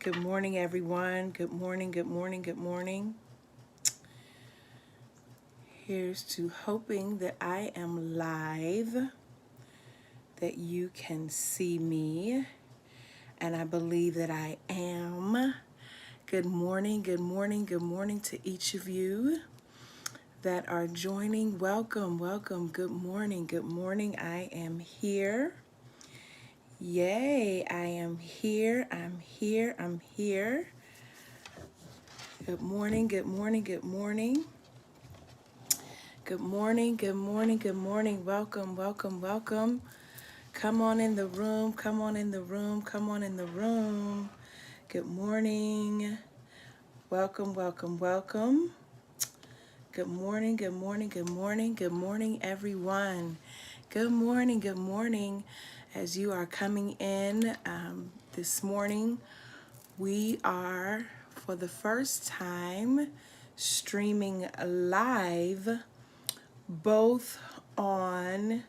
Good morning, everyone. Good morning, good morning, good morning. Here's to hoping that I am live, that you can see me, and I believe that I am. Good morning, good morning, good morning to each of you that are joining. Welcome, welcome. Good morning, good morning. I am here. Yay, I am here. I'm here. I'm here. Good morning, good morning, good morning. Good morning, good morning, good morning. Welcome, welcome, welcome. Come on in the room, come on in the room, come on in the room. Good morning. Welcome, welcome, welcome. Good morning, good morning, good morning, good morning, everyone. Good morning, good morning. As you are coming in this morning, we are, for the first time, streaming live both on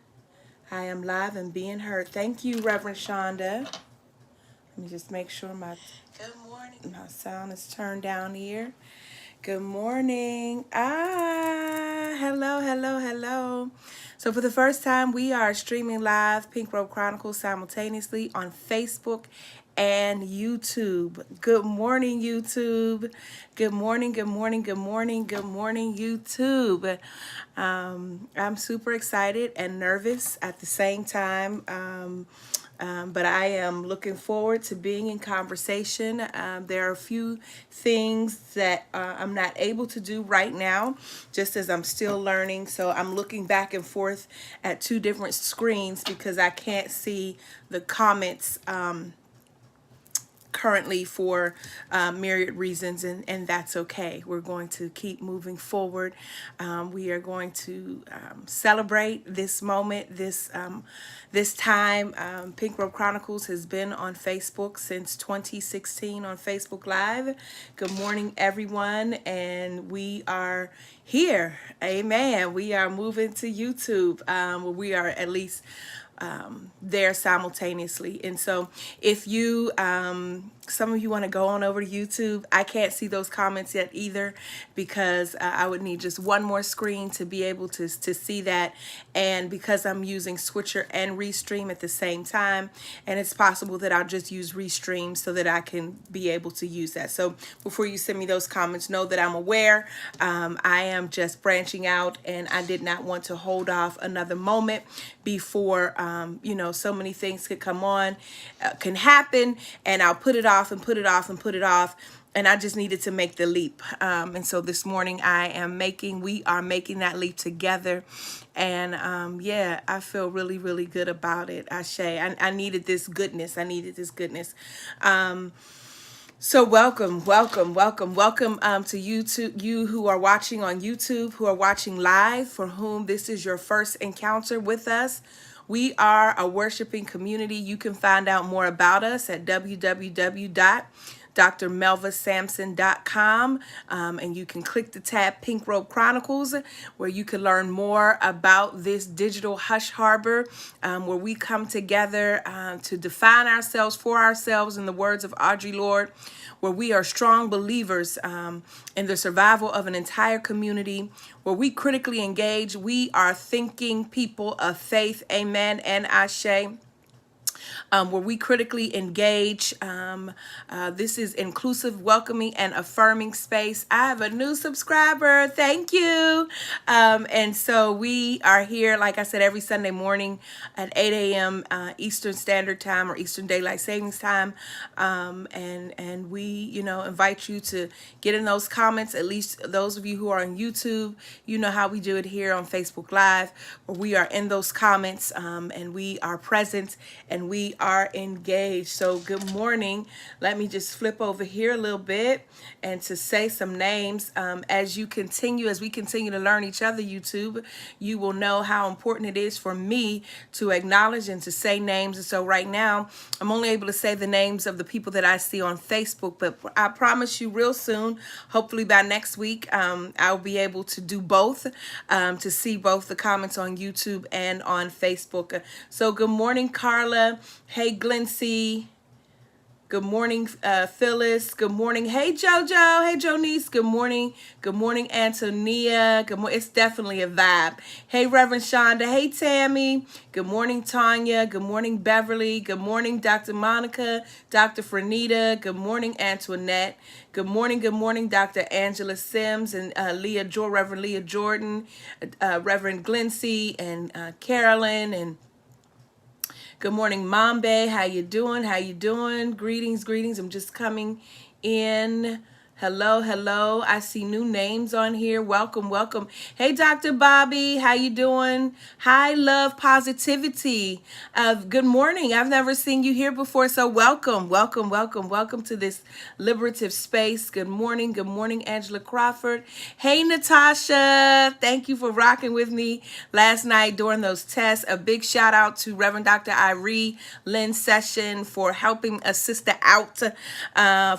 I Am Live and Being Heard. Thank you, Reverend Shonda. Let me just make sure my sound is turned down here. Good morning. Hello, hello, hello. So for the first time, we are streaming live Pink Robe Chronicles simultaneously on Facebook and YouTube. Good morning, YouTube. Good morning, good morning, good morning, good morning, YouTube. I'm super excited and nervous at the same time. But I am looking forward to being in conversation. There are a few things that I'm not able to do right now, just as I'm still learning. So I'm looking back and forth at two different screens because I can't see the comments currently for myriad reasons, and that's okay. We're going to keep moving forward. We are going to celebrate this moment, this time. Pink Robe Chronicles has been on Facebook since 2016 on Facebook Live. Good morning, everyone, and we are here. Amen. We are moving to YouTube. We are at least there simultaneously. And so if you some of you want to go on over to YouTube, I can't see those comments yet either, because I would need just one more screen to be able to see that. And because I'm using Switcher and Restream at the same time, and it's possible that I'll just use Restream so that I can be able to use that. So before you send me those comments, know that I'm aware. I am just branching out, and I did not want to hold off another moment before so many things could come on, can happen, and I'll put it off and put it off and put it off. And I just needed to make the leap. And so this morning we are making that leap together. And I feel really, really good about it. I needed this goodness. I needed this goodness. So welcome to YouTube, you who are watching on YouTube, who are watching live, for whom this is your first encounter with us. We are a worshiping community. You can find out more about us at www.drmelvasampson.com, and you can click the tab Pink Robe Chronicles, where you can learn more about this digital hush harbor, where we come together to define ourselves for ourselves, in the words of Audre Lorde, where we are strong believers in the survival of an entire community, where we critically engage. We are thinking people of faith, amen and ashe. Where we critically engage. This is inclusive, welcoming, and affirming space. I have a new subscriber. Thank you. And so we are here, like I said, every Sunday morning at 8 a.m. Eastern Standard Time, or Eastern Daylight Savings Time. And we, invite you to get in those comments. At least those of you who are on YouTube, you know how we do it here on Facebook Live, where we are in those comments, and we are present, and we are engaged. So good morning. Let me just flip over here a little bit and to say some names. As we continue to learn each other, YouTube, you will know how important it is for me to acknowledge and to say names. And so right now, I'm only able to say the names of the people that I see on Facebook, but I promise you real soon, hopefully by next week, I'll be able to do both, to see both the comments on YouTube and on Facebook. So good morning, Carla. Hey, Glency. Good morning, Phyllis. Good morning. Hey, JoJo. Hey, Jonice. Good morning. Good morning, Antonia. Good morning. It's definitely a vibe. Hey, Reverend Shonda. Hey, Tammy. Good morning, Tanya. Good morning, Beverly. Good morning, Dr. Monica. Dr. Frenita. Good morning, Antoinette. Good morning, Dr. Angela Sims and Reverend Leah Jordan, Reverend Glency and Carolyn and good morning, Mambe. How you doing? How you doing? Greetings, greetings. I'm just coming in. Hello, hello. I see new names on here. Welcome, welcome. Hey, Dr. Bobby. How you doing? Hi, love, positivity. Good morning. I've never seen you here before, so welcome, welcome, welcome, welcome to this liberative space. Good morning, Angela Crawford. Hey, Natasha. Thank you for rocking with me last night during those tests. A big shout out to Reverend Dr. Irene Lynn Session for helping a sister out,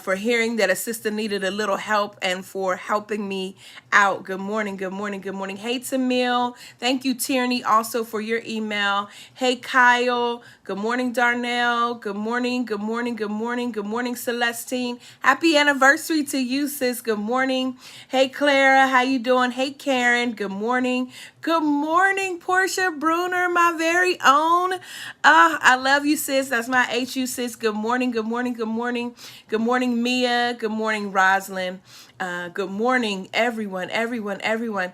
for hearing that a sister needed a little help and for helping me out. Good morning, good morning, good morning. Hey, Tamil. Thank you, Tierney, also for your email. Hey, Kyle. Good morning, Darnell. Good morning, good morning, good morning, good morning, Celestine. Happy anniversary to you, sis. Good morning. Hey, Clara. How you doing? Hey, Karen. Good morning. Good morning, Portia Bruner, my very own. I love you, sis. That's my HU, sis. Good morning, good morning, good morning. Good morning, Mia. Good morning, Roslyn. Good morning, everyone, everyone, everyone.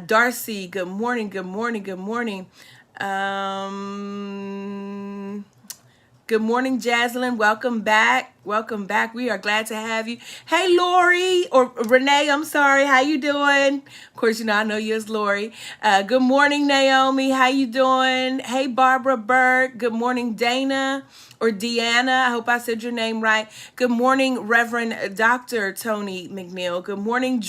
Darcy, good morning, good morning, good morning. Good morning, Jaslyn. Welcome back. Welcome back. We are glad to have you. Hey, Lori, or Renee, I'm sorry. How you doing? Of course, I know you as Lori. Good morning, Naomi. How you doing? Hey, Barbara Burke. Good morning, Dana or Deanna. I hope I said your name right. Good morning, Reverend Dr. Tony McNeil. Good morning,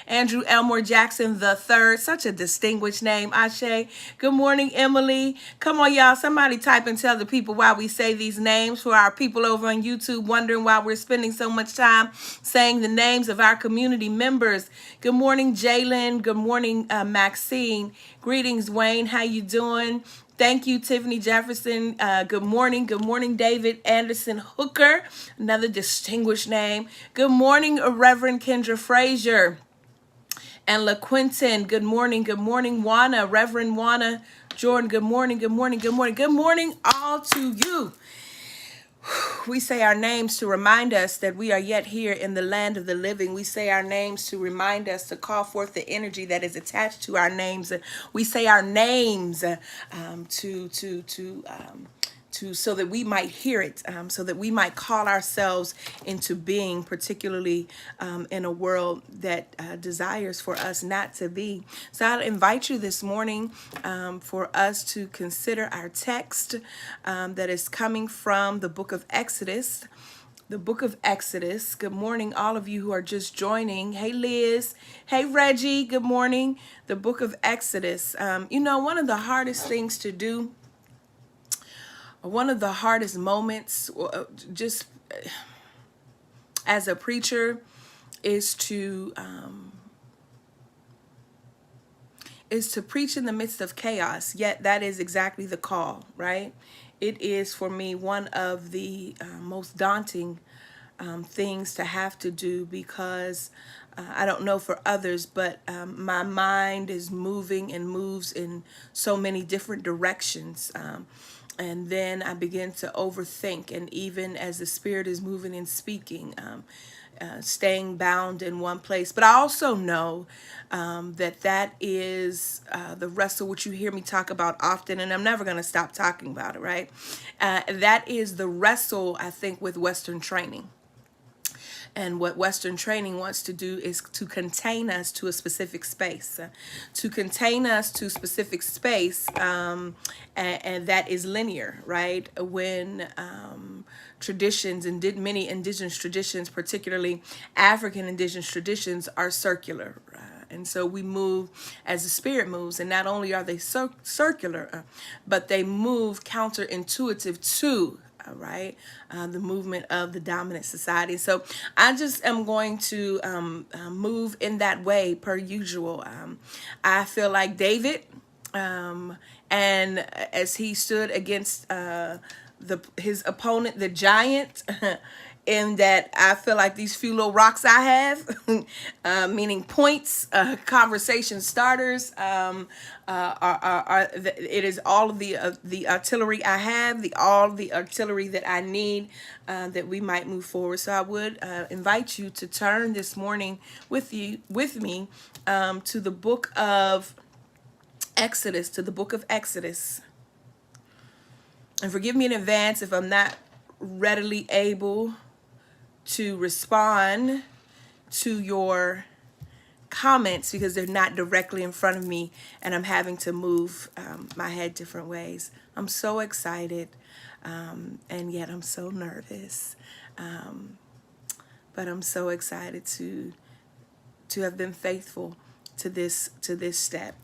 Andrew Elmore Jackson III. Such a distinguished name, Ashe. Good morning, Emily. Come on, y'all. Somebody type and tell the people why we say these names for our people over on YouTube wondering why we're spending so much time saying the names of our community members. Good morning, Jalen. Good morning, Maxine. Greetings, Wayne. How you doing? Thank you, Tiffany Jefferson. Good morning. Good morning, David Anderson Hooker, another distinguished name. Good morning, Reverend Kendra Frazier and LaQuinton. Good morning. Good morning, Juana, Reverend Juana Jordan. Good morning. Good morning. Good morning. Good morning, all to you. We say our names to remind us that we are yet here in the land of the living. We say our names to remind us to call forth the energy that is attached to our names. We say our names so that we might hear it, so that we might call ourselves into being, particularly in a world that desires for us not to be. So I'll invite you this morning for us to consider our text that is coming from the book of Exodus. The book of Exodus. Good morning, all of you who are just joining. Hey, Liz. Hey, Reggie. Good morning. The book of Exodus. One of the hardest things to do, one of the hardest moments, just as a preacher, is to preach in the midst of chaos. Yet that is exactly the call, right? It is for me one of the most daunting things to have to do, because I don't know for others, but my mind is moving and moves in so many different directions. And then I begin to overthink, and even as the Spirit is moving and speaking, staying bound in one place. But I also know that is the wrestle, which you hear me talk about often, and I'm never going to stop talking about it, right? That is the wrestle, I think, with Western training. And what Western training wants to do is to contain us to a specific space, and that is linear, right? When traditions and many indigenous traditions, particularly African indigenous traditions, are circular. And so we move as the Spirit moves, and not only are they circular, but they move counterintuitive to the movement of the dominant society. So I just am going to move in that way per usual. I feel like David, and as he stood against his opponent, the giant, in that I feel like these few little rocks I have, meaning points, conversation starters, it is all of the artillery I have, all the artillery that I need, that we might move forward. So I would invite you to turn this morning with me, to the book of Exodus, And forgive me in advance if I'm not readily able to respond to your comments, because they're not directly in front of me and I'm having to move my head different ways. I'm so excited, and yet I'm so nervous, but I'm so excited to have been faithful to this step,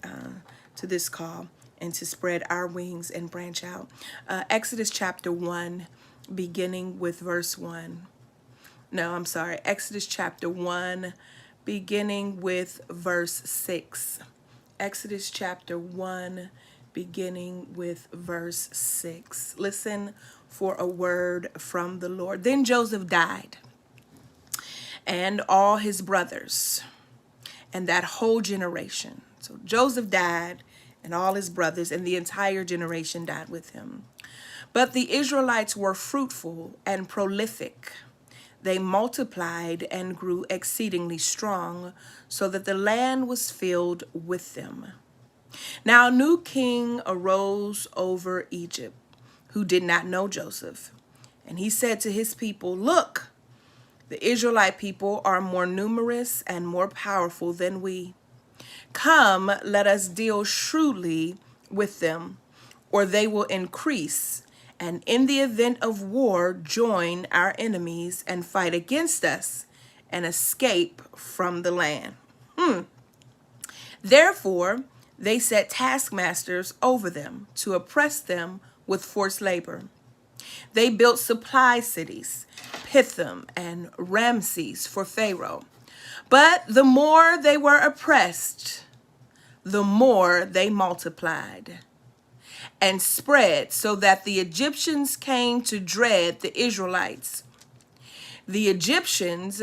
to this call, and to spread our wings and branch out. Exodus chapter 1, beginning with verse 1. No, I'm sorry. Exodus chapter 1, beginning with verse 6. Exodus chapter 1, beginning with verse 6. Listen for a word from the Lord. Then Joseph died, and all his brothers, and that whole generation. So Joseph died, and all his brothers, and the entire generation died with him. But the Israelites were fruitful and prolific. They multiplied and grew exceedingly strong, so that the land was filled with them. Now a new king arose over Egypt, who did not know Joseph. And he said to his people, "Look, the Israelite people are more numerous and more powerful than we. Come, let us deal shrewdly with them, or they will increase, and in the event of war, join our enemies and fight against us and escape from the land." Therefore, they set taskmasters over them to oppress them with forced labor. They built supply cities, Pithom and Ramses, for Pharaoh. But the more they were oppressed, the more they multiplied and spread, so that the Egyptians came to dread the Israelites. The Egyptians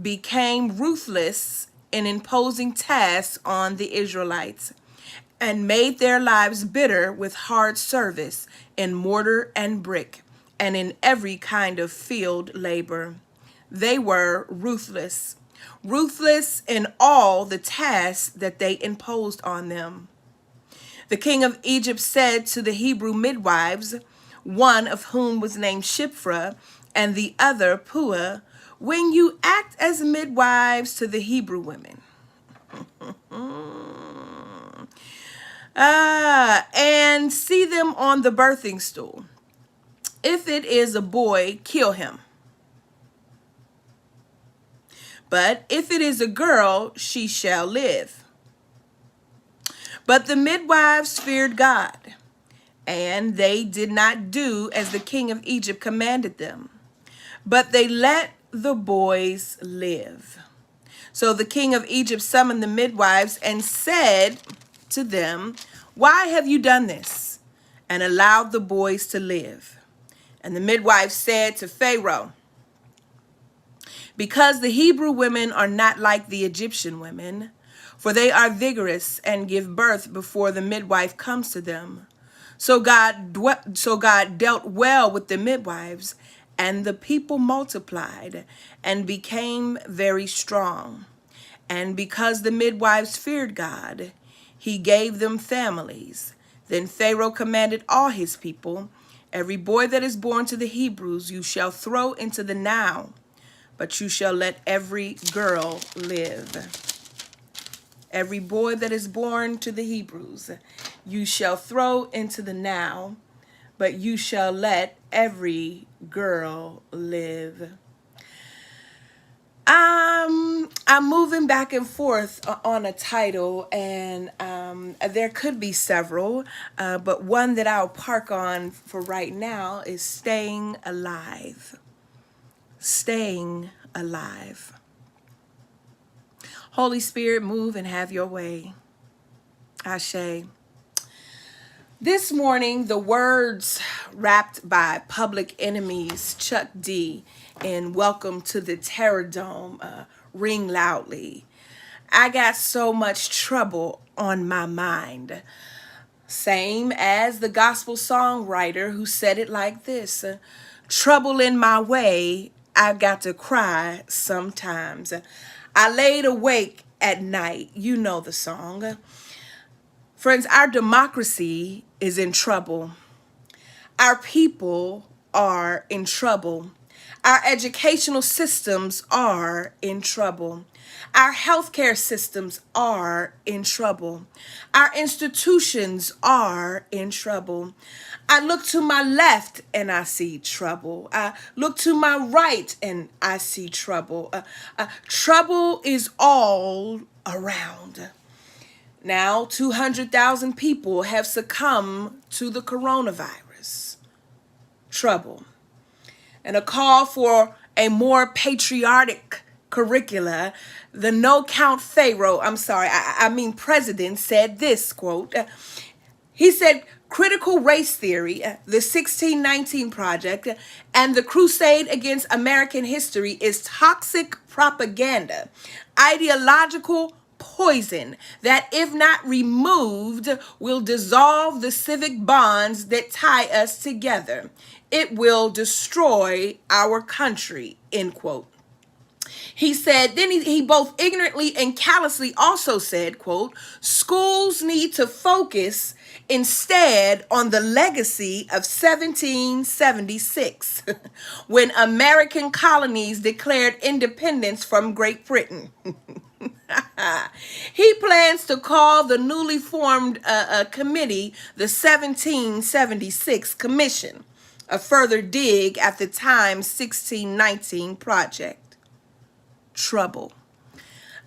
became ruthless in imposing tasks on the Israelites and made their lives bitter with hard service in mortar and brick and in every kind of field labor. They were ruthless in all the tasks that they imposed on them. The king of Egypt said to the Hebrew midwives, one of whom was named Shiphrah and the other Puah, "When you act as midwives to the Hebrew women, and see them on the birthing stool, if it is a boy, kill him. But if it is a girl, she shall live." But the midwives feared God, and they did not do as the king of Egypt commanded them, but they let the boys live. So the king of Egypt summoned the midwives and said to them, "Why have you done this and allowed the boys to live?" And the midwives said to Pharaoh, "Because the Hebrew women are not like the Egyptian women, for they are vigorous and give birth before the midwife comes to them. So God dealt well with the midwives, and the people multiplied and became very strong. And because the midwives feared God, he gave them families. Then Pharaoh commanded all his people, 'Every boy that is born to the Hebrews you shall throw into the Nile, but you shall let every girl live.' Every boy that is born to the Hebrews you shall throw into the Nile, but you shall let every girl live." I'm moving back and forth on a title, and there could be several, but one that I'll park on for right now is Staying Alive. Staying alive. Holy Spirit, move and have your way. Ashe. This morning, the words rapped by Public Enemy's Chuck D in Welcome to the Terror Dome, Ring Loudly. I got so much trouble on my mind. Same as the gospel songwriter who said it like this: trouble in my way, I've got to cry sometimes. I laid awake at night, you know the song. Friends, our democracy is in trouble. Our people are in trouble. Our educational systems are in trouble. Our healthcare systems are in trouble. Our institutions are in trouble. I look to my left and I see trouble. I look to my right and I see trouble. Trouble is all around. Now, 200,000 people have succumbed to the coronavirus. Trouble. And a call for a more patriotic curricula. The no-count Pharaoh, president said this, quote, he said, critical race theory, the 1619 Project, and the crusade against American history is toxic propaganda, ideological poison that, if not removed, will dissolve the civic bonds that tie us together. It will destroy our country, end quote. He said, then he both ignorantly and callously also said, quote, schools need to focus instead on the legacy of 1776, when American colonies declared independence from Great Britain. He plans to call the newly formed committee the 1776 Commission, a further dig at the Times 1619 Project. Trouble.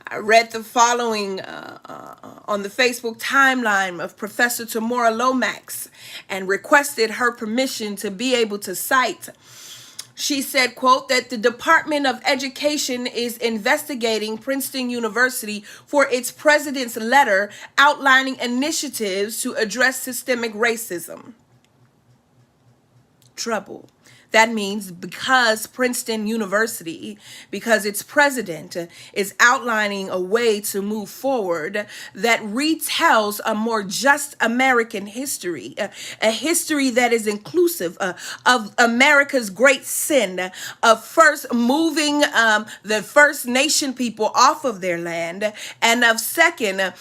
I read the following on the Facebook timeline of Professor Tamora Lomax and requested her permission to be able to cite. She said, quote, that the Department of Education is investigating Princeton University for its president's letter outlining initiatives to address systemic racism. Trouble. That means because Princeton University, because its president is outlining a way to move forward that retells a more just American history, a history that is inclusive of America's great sin of first moving the First Nation people off of their land, and of second,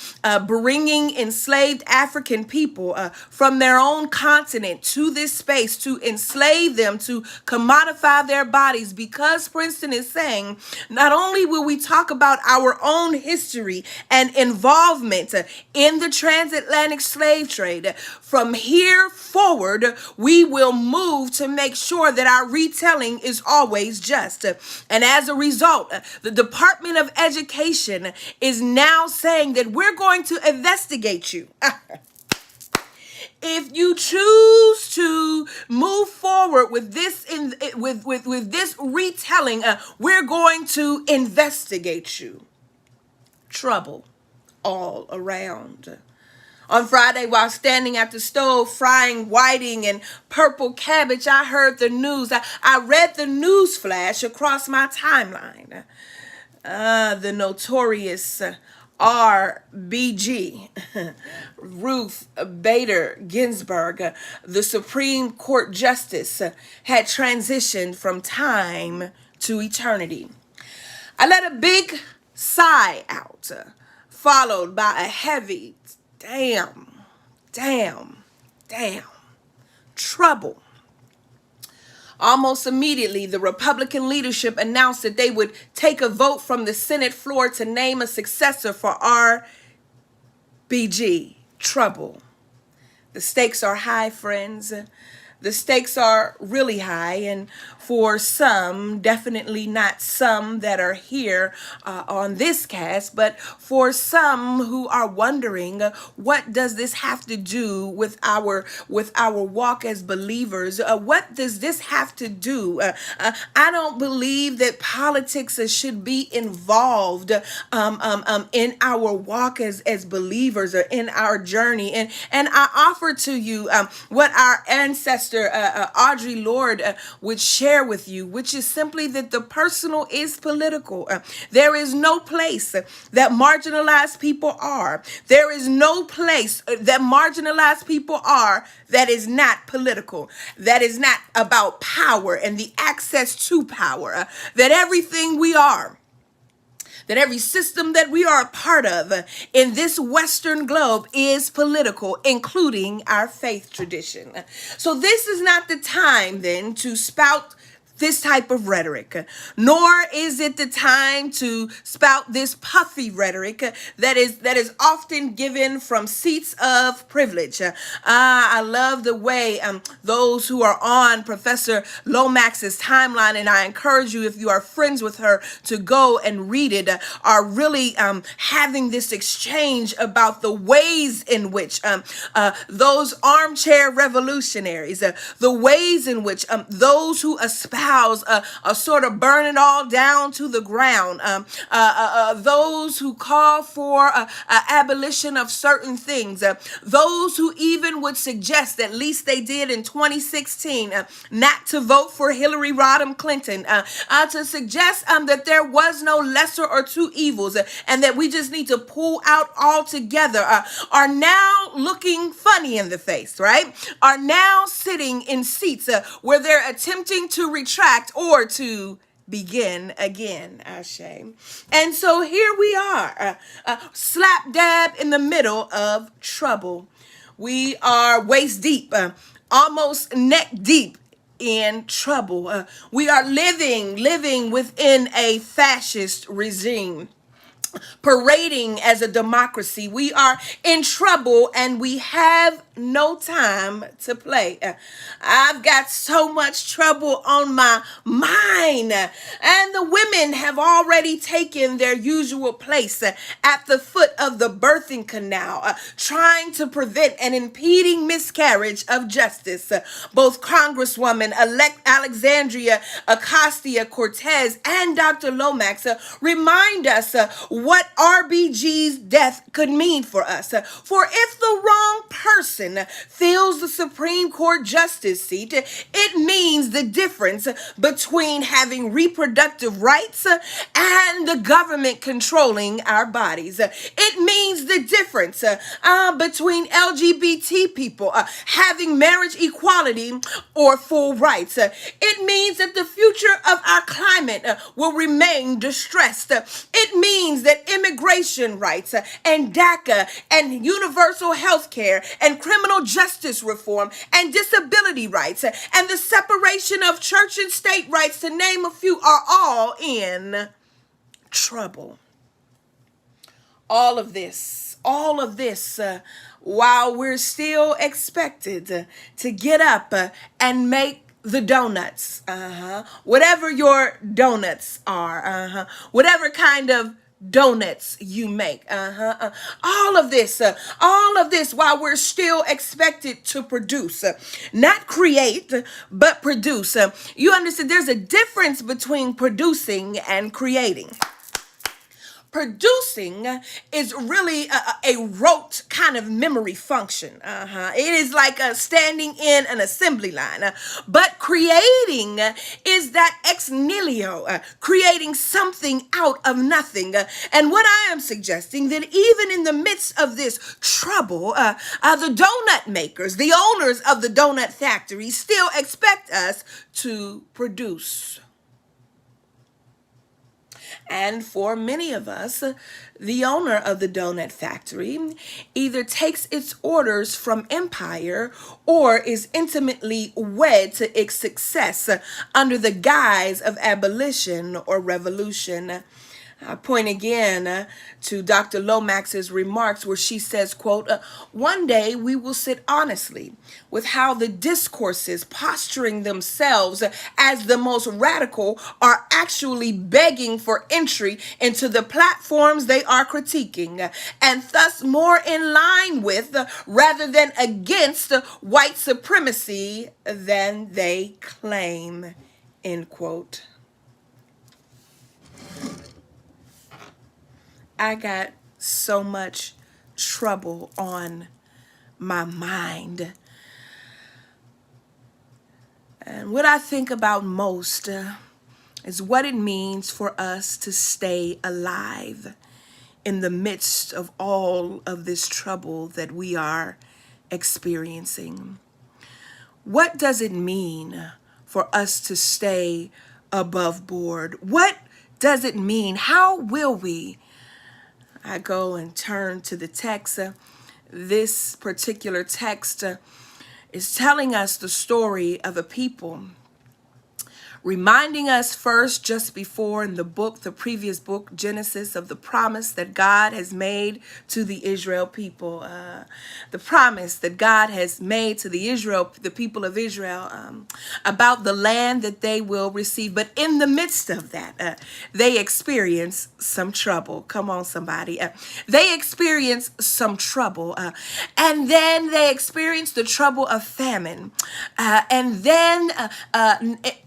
bringing enslaved African people from their own continent to this space to enslave them, to commodify their bodies, because Princeton is saying not only will we talk about our own history and involvement in the transatlantic slave trade, from here forward, we will move to make sure that our retelling is always just. And as a result, the Department of Education is now saying that we're going to investigate you. If you choose to move forward with this with this retelling, we're going to investigate you. Trouble all around. On Friday, while standing at the stove frying whiting and purple cabbage, I heard the news. I read the news flash across my timeline. The notorious RBG, Ruth Bader Ginsburg, the Supreme Court Justice, had transitioned from time to eternity. I let a big sigh out, followed by a heavy damn. Trouble. Almost immediately, the Republican leadership announced that they would take a vote from the Senate floor to name a successor for RBG. Trouble. The stakes are high, friends. The stakes are really high, and for some, definitely not some that are here on this cast, but for some who are wondering, what does this have to do with our walk as believers? What does this have to do? I don't believe that politics should be involved in our walk as believers or in our journey. And I offer to you what our ancestors Pastor Audre Lorde would share with you, which is simply that the personal is political. There is no place that marginalized people are. There is no place that marginalized people are that is not political, that is not about power and the access to power, that everything we are, that every system that we are a part of in this Western globe is political, including our faith tradition. So this is not the time then to spout this type of rhetoric, nor is it the time to spout this puffy rhetoric that is often given from seats of privilege. I love the way those who are on Professor Lomax's timeline, and I encourage you, if you are friends with her, to go and read it, are really having this exchange about the ways in which those armchair revolutionaries, the ways in which those who espouse sort of burn it all down to the ground, those who call for abolition of certain things, those who even would suggest, at least they did in 2016, not to vote for Hillary Rodham Clinton, to suggest that there was no lesser or two evils, and that we just need to pull out altogether, are now looking funny in the face, right? Are now sitting in seats where they're attempting to retract or to begin again, Ashe. And so here we are, slap dab in the middle of trouble. We are waist deep, almost neck deep in trouble. We are living within a fascist regime, parading as a democracy. We are in trouble and we have no time to play. I've got so much trouble on my mind, and the women have already taken their usual place at the foot of the birthing canal, trying to prevent an impeding miscarriage of justice. Both Congresswoman-elect Alexandria Ocasio-Cortez and Dr. Lomax remind us what RBG's death could mean for us. For if the wrong person fills the Supreme Court justice seat, it means the difference between having reproductive rights and the government controlling our bodies. It means the difference between LGBT people having marriage equality or full rights. It means that the future of our climate will remain distressed. It means that immigration rights and DACA and universal health care and criminal justice reform and disability rights and the separation of church and state rights, to name a few, are all in trouble. All of this, while we're still expected to get up and make the donuts, whatever your donuts are, whatever kind of donuts you make, all of this while we're still expected to produce, not create, but produce. You understand, there's a difference between producing and creating. Producing is really a rote kind of memory function. It is like standing in an assembly line. But creating is that ex nihilo, creating something out of nothing. And what I am suggesting, that even in the midst of this trouble, the donut makers, the owners of the donut factory, still expect us to produce. And for many of us, the owner of the donut factory either takes its orders from empire or is intimately wed to its success under the guise of abolition or revolution. I point again to Dr. Lomax's remarks where she says, quote, "One day we will sit honestly with how the discourses posturing themselves as the most radical are actually begging for entry into the platforms they are critiquing, and thus more in line with rather than against white supremacy than they claim," end quote. I got so much trouble on my mind. And what I think about most is what it means for us to stay alive in the midst of all of this trouble that we are experiencing. What does it mean for us to stay above board? What does it mean? How will we? I go and turn to the text. This particular text is telling us the story of a people, reminding us first, just before in the previous book, Genesis, of the promise that God has made to the Israel people. The promise that God has made to the people of Israel, about the land that they will receive. But in the midst of that, they experience some trouble. Come on, somebody. They experience some trouble. And then they experience the trouble of famine. And then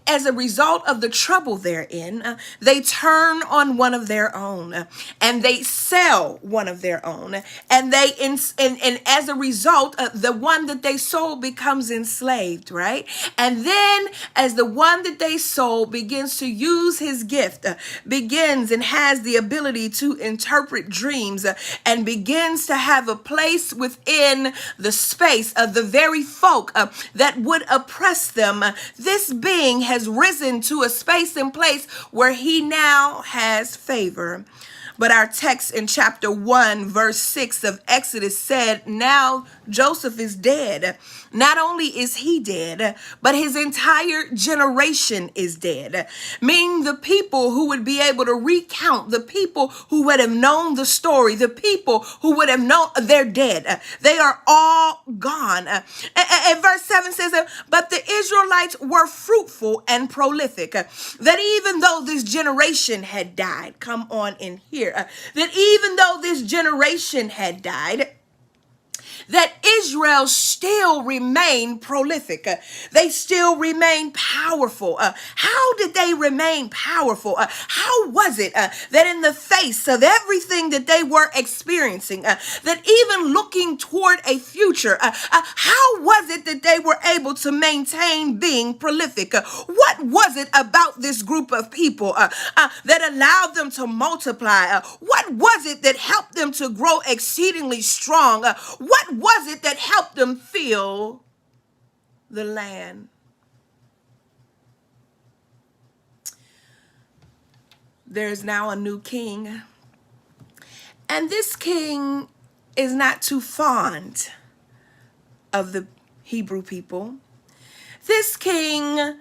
as a result of the trouble they're in, they turn on one of their own, and they sell one of their own, and and as a result, the one that they sold becomes enslaved, right? And then as the one that they sold begins to use his gift, begins and has the ability to interpret dreams, and begins to have a place within the space of the very folk that would oppress them, this being has risen to a space and place where he now has favor. But our text in chapter 1, verse 6 of Exodus said, now Joseph is dead. Not only is he dead, but his entire generation is dead. Meaning the people who would be able to recount, the people who would have known the story, the people who would have known, they're dead. They are all gone. And verse 7 says, but the Israelites were fruitful and prolific. That even though this generation had died, come on in here, that even though this generation had died, that Israel still remained prolific. They still remain powerful. How did they remain powerful? How was it that in the face of everything that they were experiencing, that even looking toward a future, how was it that they were able to maintain being prolific? What was it about this group of people that allowed them to multiply? What was it that helped them to grow exceedingly strong? What was it that helped them fill the land? There's now a new king, and this king is not too fond of the Hebrew people. This king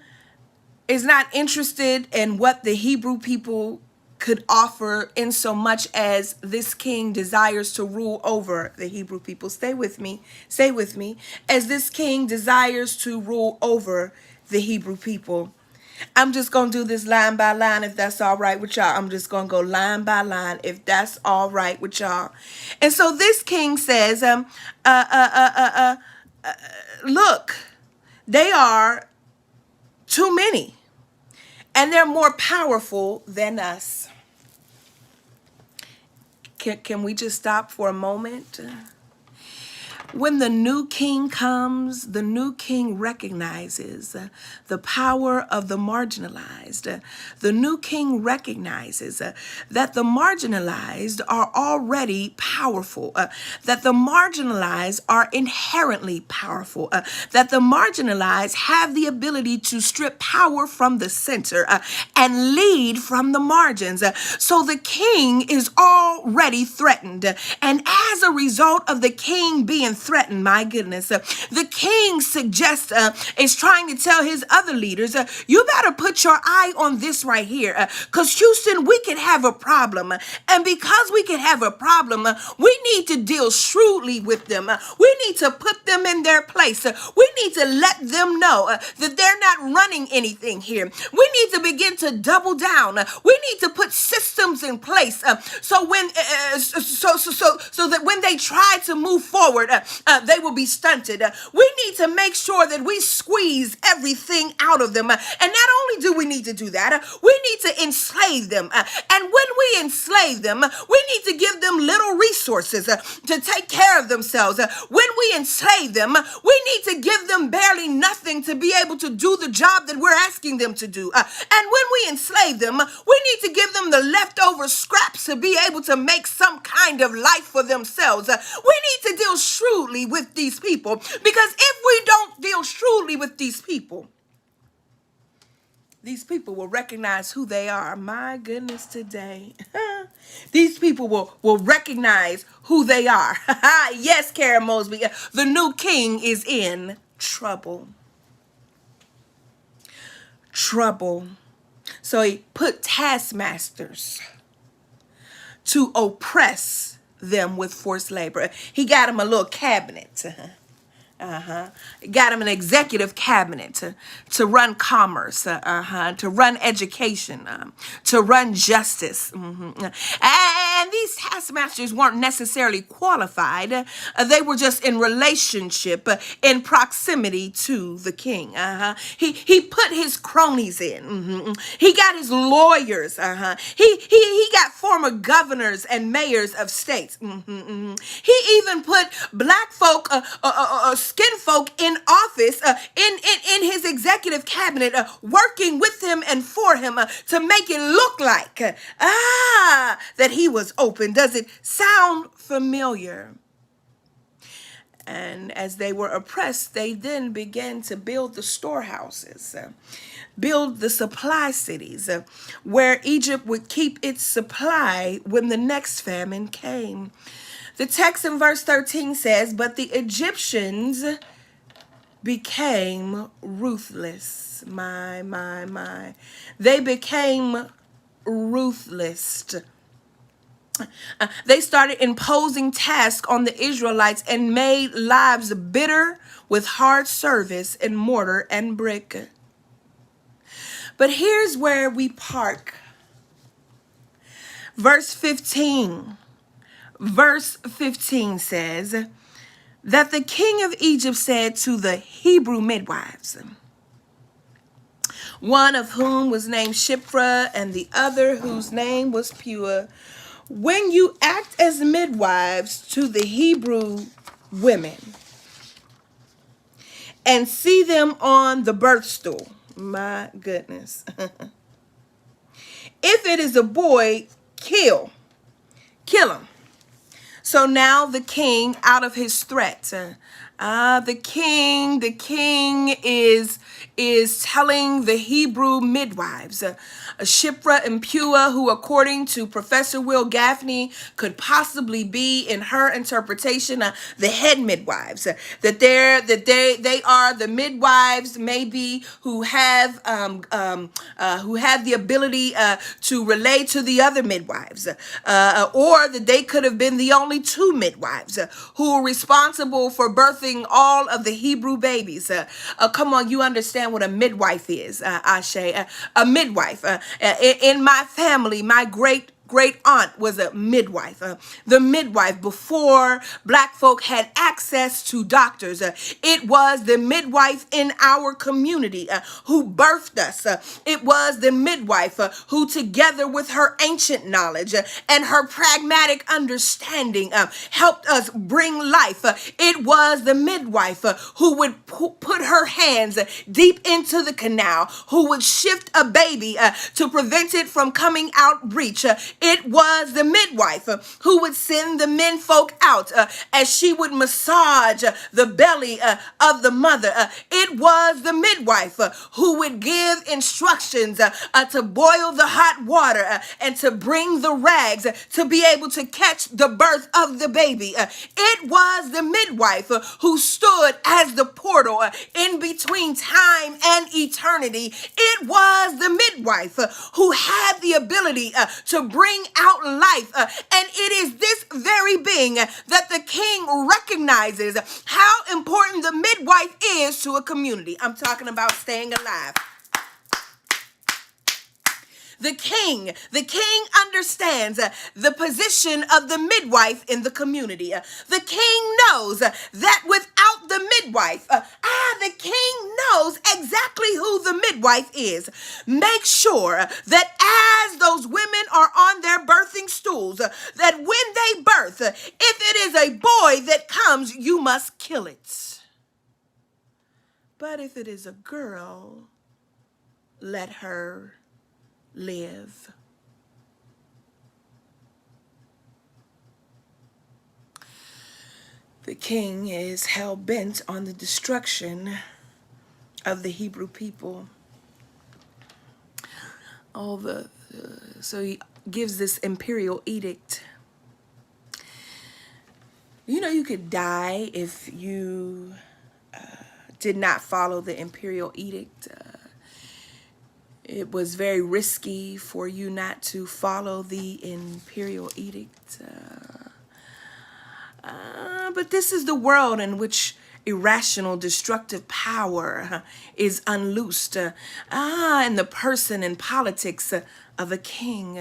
is not interested in what the Hebrew people could offer, in so much as this king desires to rule over the Hebrew people. Stay with me. Stay with me. As this king desires to rule over the Hebrew people. I'm just going to do this line by line, if that's all right with y'all. I'm just going to go line by line, if that's all right with y'all. And so this king says, look, they are too many, and they're more powerful than us. Can we just stop for a moment? When the new king comes, the new king recognizes the power of the marginalized. The new king recognizes that the marginalized are already powerful, that the marginalized are inherently powerful, that the marginalized have the ability to strip power from the center and lead from the margins. So the king is already threatened. And as a result of the king being threatened, my goodness, the king suggests, is trying to tell his other leaders, you better put your eye on this right here, because Houston, we can have a problem. And because we can have a problem, we need to deal shrewdly with them. We need to put them in their place. We need to let them know that they're not running anything here. We need to begin to double down. We need to put systems in place so that when they try to move forward, they will be stunted. We need to make sure that we squeeze everything out of them. And not only do we need to do that, we need to enslave them. And when we enslave them, we need to give them little resources to take care of themselves. When we enslave them, we need to give them barely nothing to be able to do the job that we're asking them to do. And when we enslave them, we need to give them the leftover scraps to be able to make some kind of life for themselves. We need to deal shrewdly with these people, because if we don't deal shrewdly with these people will recognize who they are. My goodness, today. These people will recognize who they are. Yes, Karen Mosby, the new king is in trouble. Trouble. So he put taskmasters to oppress them with forced labor. He got him a little cabinet. Got him an executive cabinet to run commerce, to run education, to run justice. And these taskmasters weren't necessarily qualified. They were just in relationship, in proximity to the king. He put his cronies in. He got his lawyers. He got former governors and mayors of states. He even put black folk, skin folk in office, in his executive cabinet, working with him and for him to make it look like that he was open. Does it sound familiar? And as they were oppressed, they then began to build the storehouses, build the supply cities, where Egypt would keep its supply when the next famine came. The text in verse 13 says, "But the Egyptians became ruthless." My. They became ruthless. They started imposing tasks on the Israelites and made lives bitter with hard service in mortar and brick. But here's where we park. Verse 15 says that the king of Egypt said to the Hebrew midwives, one of whom was named Shiphrah and the other whose name was Puah, "When you act as midwives to the Hebrew women and see them on the birth stool," my goodness, "if it is a boy, kill him." So now the king, out of his threat, the king is telling the Hebrew midwives, Shiphrah and Puah, who according to Professor Will Gaffney could possibly be, in her interpretation, the head midwives, that they are the midwives maybe who have the ability to relate to the other midwives, or that they could have been the only two midwives who were responsible for birthing all of the Hebrew babies. Come on, you understand what a midwife is, Ashe. A midwife. In my family, my great aunt was a midwife. The midwife, before black folk had access to doctors, it was the midwife in our community who birthed us. It was the midwife who, together with her ancient knowledge and her pragmatic understanding, helped us bring life. It was the midwife who would put her hands deep into the canal, who would shift a baby to prevent it from coming out breech. It was the midwife who would send the men folk out as she would massage the belly of the mother. It was the midwife who would give instructions to boil the hot water and to bring the rags to be able to catch the birth of the baby. It was the midwife who stood as the portal in between time and eternity. It was the midwife who had the ability to bring out life. And it is this very being that the king recognizes how important the midwife is to a community. I'm talking about staying alive. The king understands the position of the midwife in the community. The king knows that without the midwife, the king knows exactly who the midwife is. Make sure that as those women are on their birthing stools, that when they birth, if it is a boy that comes, you must kill it. But if it is a girl, let her live. The king is hell-bent on the destruction of the Hebrew people. So he gives this imperial edict. You know, you could die if you did not follow the imperial edict. It was very risky for you not to follow the imperial edict. But this is the world in which irrational, destructive power is unloosed. In the person and politics of a king,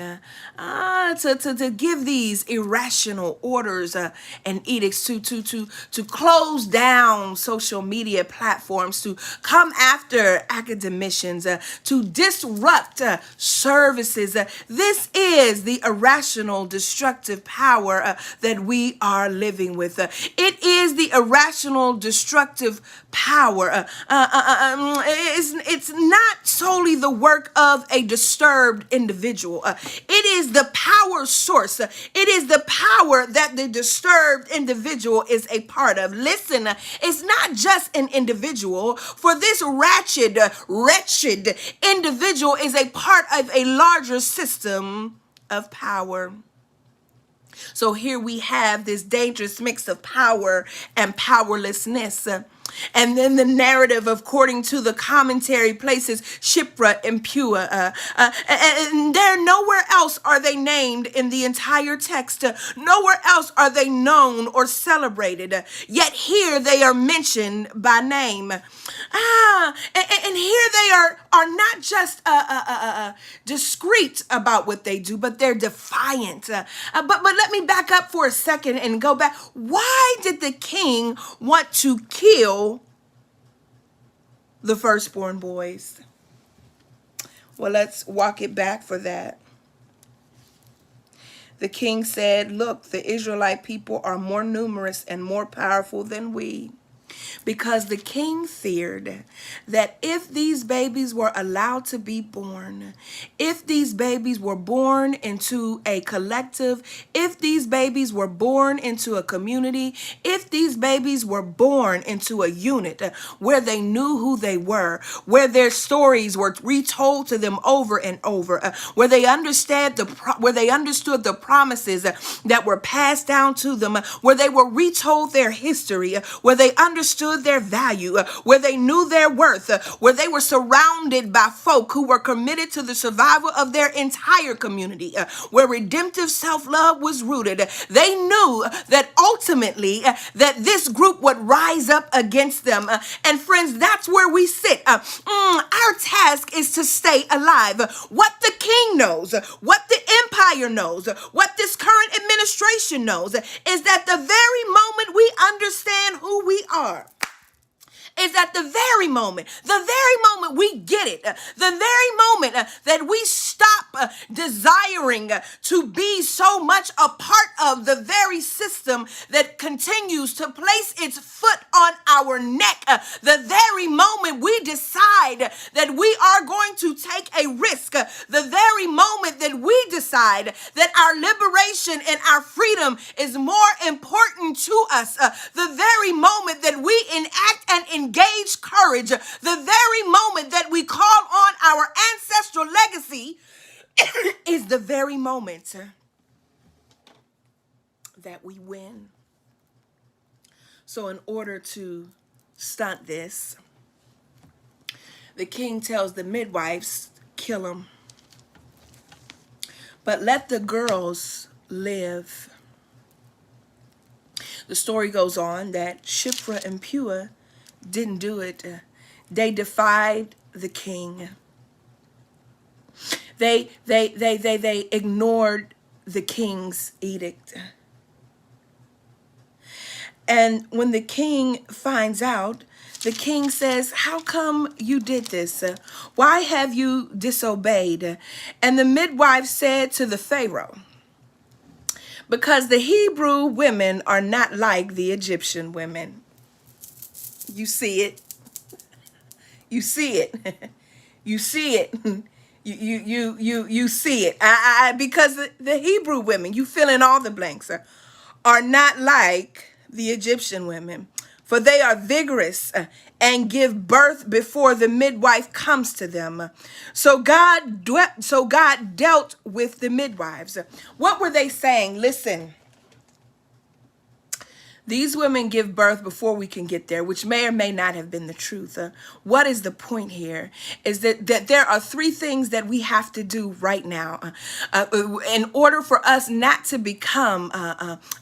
to give these irrational orders and edicts, to close down social media platforms, to come after academicians, to disrupt services. This is the irrational, destructive power that we are living with. It is the irrational, destructive power. It's not solely the work of a disturbed individual. It is the power source. It is the power that the disturbed individual is a part of. Listen, it's not just an individual, for this wretched individual is a part of a larger system of power. So here we have this dangerous mix of power and powerlessness. And then the narrative, according to the commentary, places Shiphrah and Puah. And there nowhere else are they named in the entire text. Nowhere else are they known or celebrated. Yet here they are mentioned by name. And here they are not just discreet about what they do, but they're defiant. But let me back up for a second and go back. Why did the king want to kill the firstborn boys? Well, let's walk it back for that. The king said, look, the Israelite people are more numerous and more powerful than we. Because the king feared that if these babies were allowed to be born, if these babies were born into a collective, if these babies were born into a community, if these babies were born into a unit where they knew who they were, where their stories were retold to them over and over, where they understood the promises that were passed down to them, where they were retold their history, where they understood their value, where they knew their worth, where they were surrounded by folk who were committed to the survival of their entire community, where redemptive self-love was rooted. They knew that ultimately that this group would rise up against them. And friends, that's where we sit. Our task is to stay alive. What the king knows, what the empire knows, what this current administration knows is that the very moment we understand who we are, is at the very moment we get it, the very moment that we stop desiring to be so much a part of the very system that continues to place its foot on our neck, the very moment we decide that we are going to take a risk, the very moment that we decide that our liberation and our freedom is more important to us, the very moment that we enact and engage courage, the very moment that we call on our ancestral legacy is the very moment that we win. So in order to stunt this, the king tells the midwives, kill them, but let the girls live. The story goes on that Shiphrah and Puah didn't do it. They defied the king. They ignored the king's edict. And when the king finds out, the king says, "How come you did this? Why have you disobeyed?" And the midwife said to the Pharaoh, "Because the Hebrew women are not like the Egyptian women." You see it. You see it. You see it. You see it. Because the Hebrew women, you fill in all the blanks, are not like the Egyptian women, for they are vigorous and give birth before the midwife comes to them. So God dealt with the midwives. What were they saying? Listen. These women give birth before we can get there, which may or may not have been the truth. What is the point here? Is that there are three things that we have to do right now in order for us not to become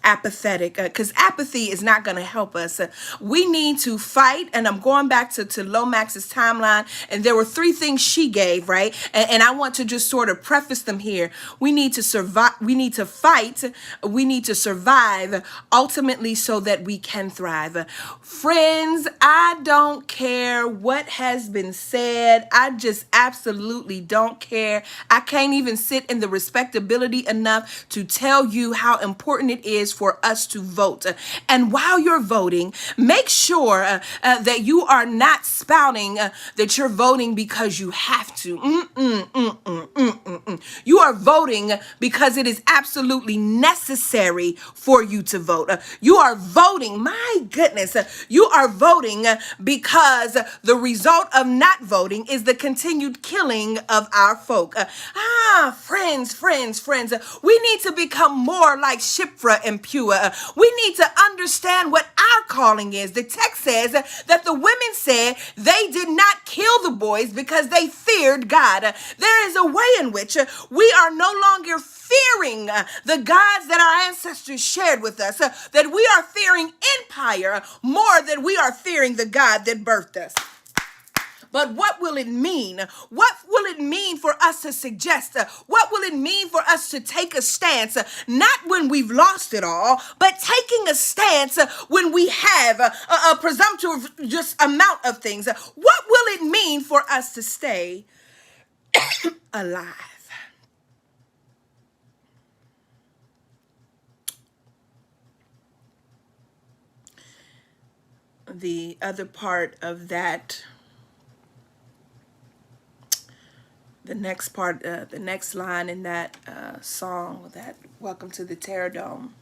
apathetic, because apathy is not going to help us. We need to fight, and I'm going back to Lomax's timeline, and there were three things she gave, right? And I want to just sort of preface them here. We need to survive. We need to fight. We need to survive, ultimately, so that we can thrive. Friends, I don't care what has been said. I just absolutely don't care. I can't even sit in the respectability enough to tell you how important it is for us to vote. And while you're voting, make sure that you are not spouting that you're voting because you have to. You are voting because it is absolutely necessary for you to vote. You are voting, my goodness, you are voting because the result of not voting is the continued killing of our folk. Friends, we need to become more like Shiphrah and Puah. We need to understand what our calling is. The text says that the women said they did not kill the boys because they feared God. There is a way in which we are no longer fearing the gods that our ancestors shared with us, that we are fearing empire more than we are fearing the God that birthed us. But what will it mean? What will it mean for us to suggest? What will it mean for us to take a stance? Not when we've lost it all, but taking a stance when we have a presumptive just amount of things. What will it mean for us to stay alive? The other part of that, the next part, the next line in that song, that Welcome to the Terror Dome,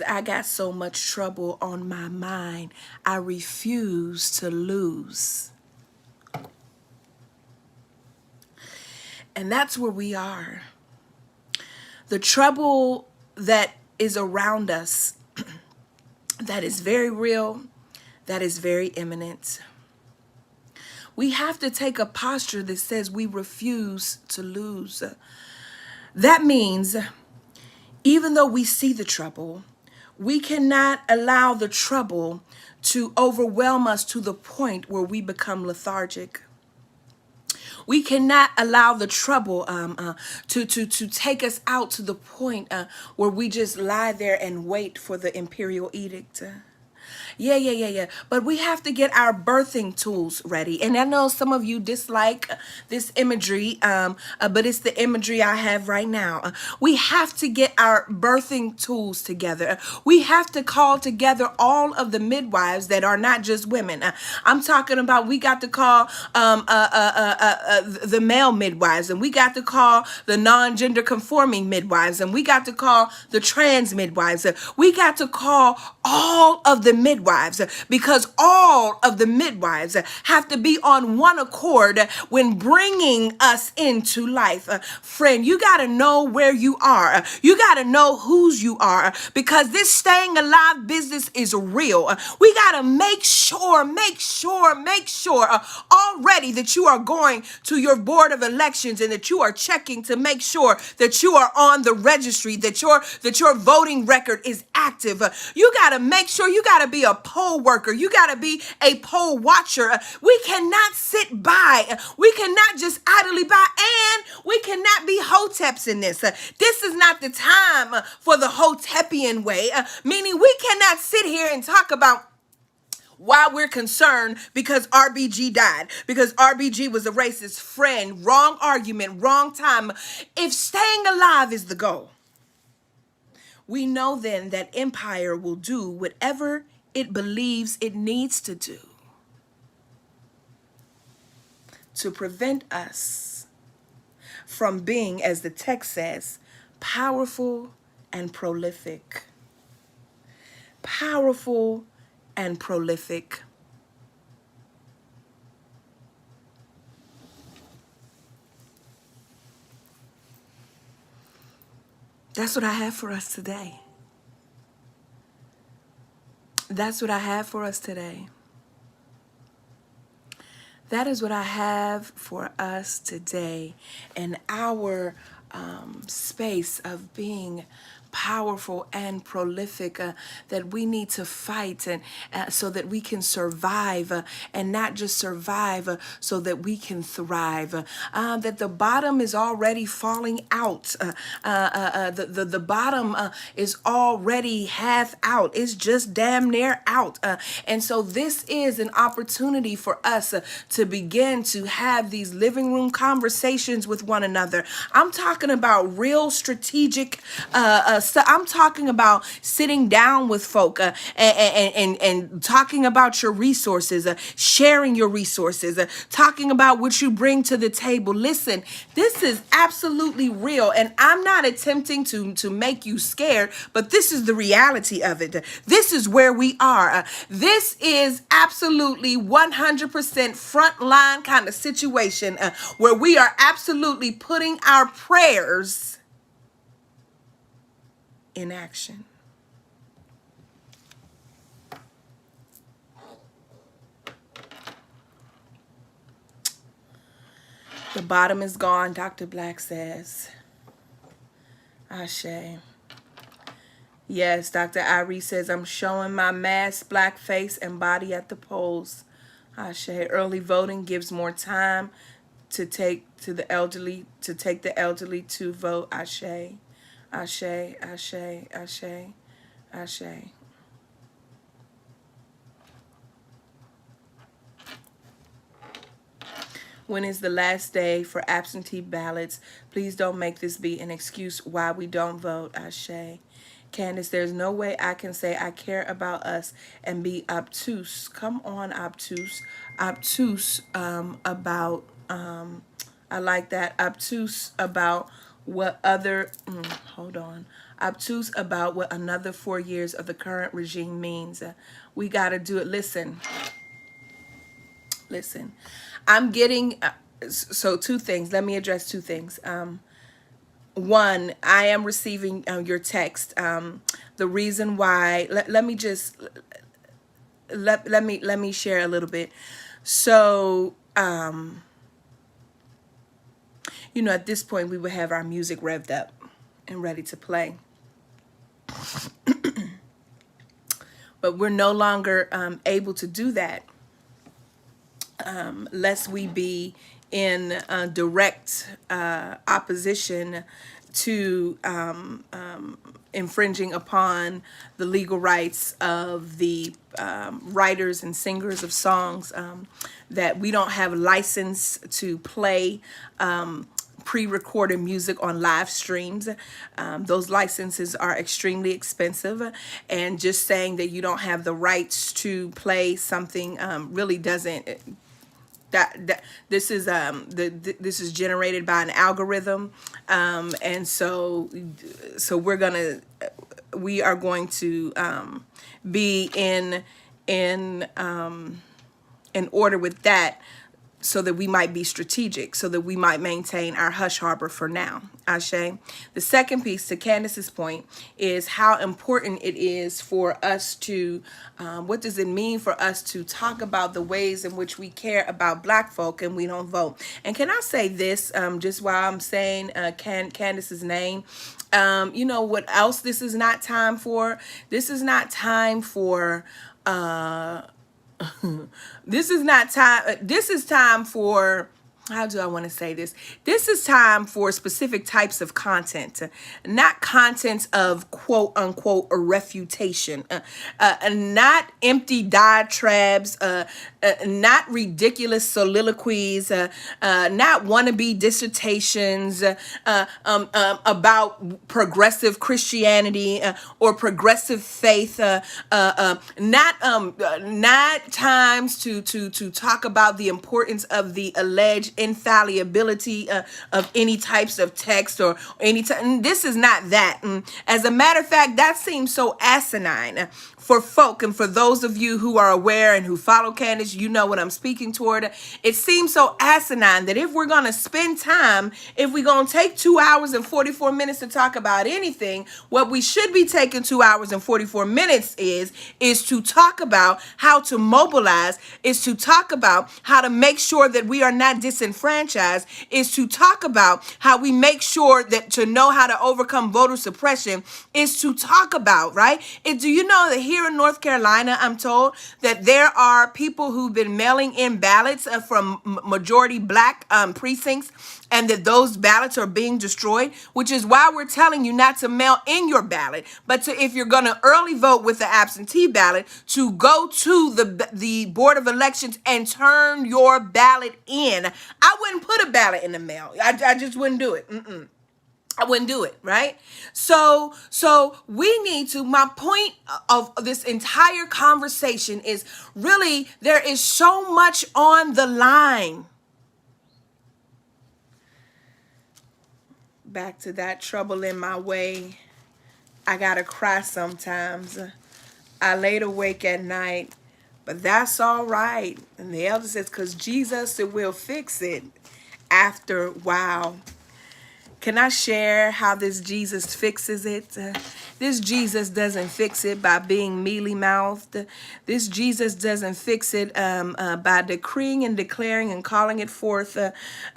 I got so much trouble on my mind, I refuse to lose. And that's where we are. The trouble that is around us, that is very real, that is very imminent. We have to take a posture that says we refuse to lose. That means even though we see the trouble, we cannot allow the trouble to overwhelm us to the point where we become lethargic. We cannot allow the trouble to take us out to the point where we just lie there and wait for the imperial edict. Yeah. But we have to get our birthing tools ready. And I know some of you dislike this imagery, but it's the imagery I have right now. We have to get our birthing tools together. We have to call together all of the midwives that are not just women. I'm talking about, we got to call the male midwives, and we got to call the non-gender conforming midwives, and we got to call the trans midwives. We got to call all of the midwives, because all of the midwives have to be on one accord when bringing us into life. Friend, you got to know where you are. You got to know whose you are, because this staying alive business is real. We got to make sure already that you are going to your board of elections and that you are checking to make sure that you are on the registry, that your voting record is active. You got to make sure, you got to be a a poll worker. You got to be a poll watcher. We cannot sit by. We cannot just idly by, and we cannot be hoteps in this. This is not the time for the hotepian way, meaning we cannot sit here and talk about why we're concerned because RBG died, because RBG was a racist friend. Wrong argument, wrong time. If staying alive is the goal, we know then that empire will do whatever it believes it needs to do to prevent us from being, as the text says, powerful and prolific. Powerful and prolific. That's what I have for us today. That's what I have for us today. That is what I have for us today in our space of being powerful and prolific, that we need to fight and so that we can survive, and not just survive so that we can thrive, that the bottom is already falling out, the bottom is already half out. It's just damn near out, and so this is an opportunity for us to begin to have these living room conversations with one another. I'm talking about real strategic I'm talking about sitting down with folk, and talking about your resources, sharing your resources, talking about what you bring to the table. Listen, this is absolutely real, and I'm not attempting to make you scared, but this is the reality of it. This is where we are. This is absolutely 100% frontline kind of situation, where we are absolutely putting our prayers in action. The bottom is gone, Dr. Black says. Ashe. Yes, Dr. Irie says, I'm showing my mask, black face, and body at the polls. Ashe. Early voting gives more time to take the elderly to vote. Ashe. Ashe, ashe, ashe, ashe. When is the last day for absentee ballots? Please don't make this be an excuse why we don't vote. Ashe. Candace, there's no way I can say I care about us and be obtuse. Come on, obtuse. Obtuse about, I like that. Obtuse about what other, hold on. Obtuse about what another 4 years of the current regime means. We got to do it. Listen. I'm getting, so two things. Let me address two things. One, I am receiving your text. The reason why, let me just, let me share a little bit. So, at this point we would have our music revved up and ready to play. But we're no longer able to do that lest we be in direct opposition to infringing upon the legal rights of the writers and singers of songs, that we don't have license to play pre-recorded music on live streams. Those licenses are extremely expensive, and just saying that you don't have the rights to play something really doesn't. This is generated by an algorithm, and so we are going to be in order with that, so that we might be strategic, so that we might maintain our hush harbor for now. Ashe. The second piece, to Candace's point, is how important it is for us to, what does it mean for us to talk about the ways in which we care about Black folk and we don't vote? And can I say this, just while I'm saying Candace's name, you know what else this is not time for? This is not time for This is not time. This is time for, how do I want to say this? This is time for specific types of content, not contents of quote unquote a refutation, not empty diatribes, not ridiculous soliloquies, not wannabe dissertations about progressive Christianity or progressive faith, not times to talk about the importance of the alleged infallibility of any types of text or any time. This is not that. As a matter of fact, that seems so asinine for folk, and for those of you who are aware and who follow Candace, you know what I'm speaking toward. It seems so asinine that if we're going to spend time, if we're going to take 2 hours and 44 minutes to talk about anything, what we should be taking 2 hours and 44 minutes is to talk about how to mobilize, is to talk about how to make sure that we are not disenfranchised, is to talk about how we make sure that to know how to overcome voter suppression, is to talk about, right? Do you know that here in North Carolina, I'm told that there are people who've been mailing in ballots from majority black precincts, and that those ballots are being destroyed, which is why we're telling you not to mail in your ballot, but to, if you're going to early vote with the absentee ballot, to go to the Board of Elections and turn your ballot in. I wouldn't put a ballot in the mail. I just wouldn't do it. I wouldn't do it, right? So we need to, my point of this entire conversation is really, there is so much on the line. Back to that trouble in my way. I gotta cry sometimes. I laid awake at night, but that's all right. And the elder says, because Jesus will fix it after a while. Can I share how this Jesus fixes it? This Jesus doesn't fix it by being mealy-mouthed. This Jesus doesn't fix it by decreeing and declaring and calling it forth.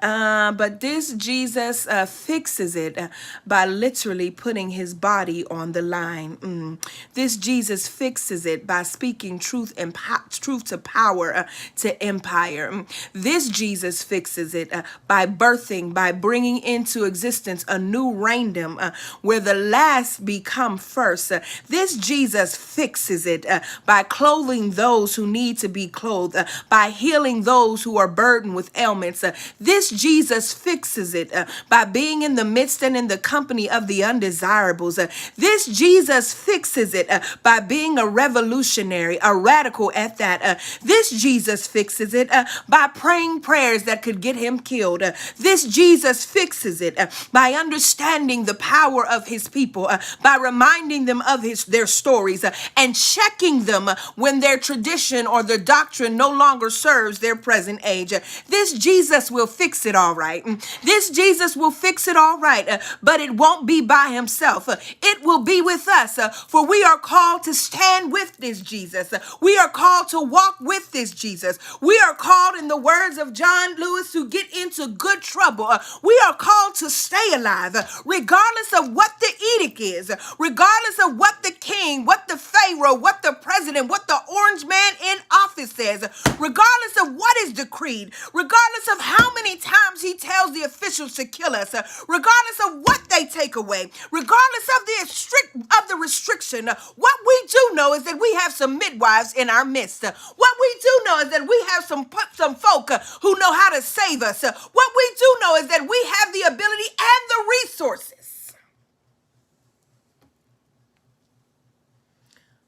But this Jesus fixes it by literally putting his body on the line. This Jesus fixes it by speaking truth and truth to power, to empire. This Jesus fixes it by birthing, by bringing into existence a new reigndom where the last become first. This Jesus fixes it by clothing those who need to be clothed, by healing those who are burdened with ailments. This Jesus fixes it by being in the midst and in the company of the undesirables. This Jesus fixes it by being a revolutionary, a radical at that. This Jesus fixes it by praying prayers that could get him killed. This Jesus fixes it by understanding the power of his people, by reminding them of their stories and checking them when their tradition or their doctrine no longer serves their present age. This Jesus will fix it all right. This Jesus will fix it all right, but it won't be by himself. It will be with us, for we are called to stand with this Jesus. We are called to walk with this Jesus. We are called, in the words of John Lewis, to get into good trouble. We are called to stay alive, regardless of what the edict is, regardless of what the king, what the pharaoh, what the president, what the orange man in office says, regardless of what is decreed, regardless of how many times he tells the officials to kill us, regardless of what they take away, regardless of the restriction. What we do know is that we have some midwives in our midst. What we do know is that we have some folk who know how to save us. What we do know is that we have the ability and the resources.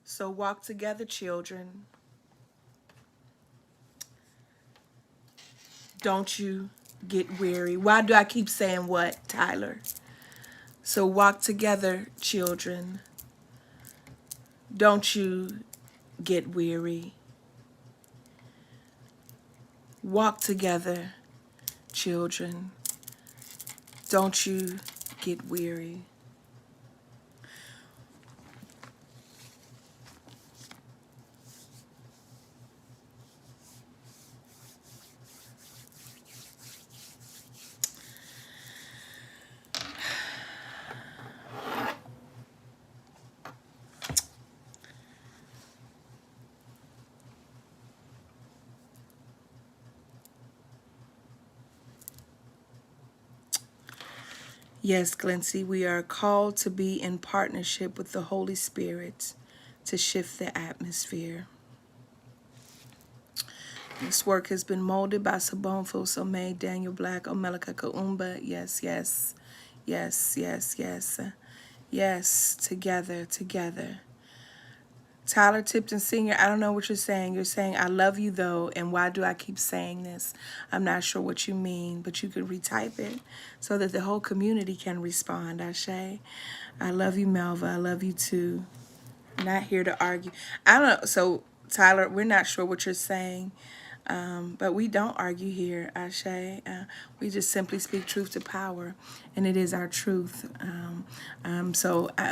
So walk together, children. Don't you get weary. Why do I keep saying what, Tyler? So walk together, children. Don't you get weary. Walk together, children. Don't you get weary. Yes, Glency, we are called to be in partnership with the Holy Spirit to shift the atmosphere. This work has been molded by Sabonfo Somé, Daniel Black, Omelika Kaumba. Yes, yes, yes, yes, yes. Yes, together, together. Tyler Tipton Sr., I don't know what you're saying. You're saying, I love you though, and why do I keep saying this? I'm not sure what you mean, but you could retype it so that the whole community can respond. Ashe, I love you, Melva. I love you too. Not here to argue. I don't know. So, Tyler, we're not sure what you're saying, but we don't argue here, Ashe. We just simply speak truth to power, and it is our truth.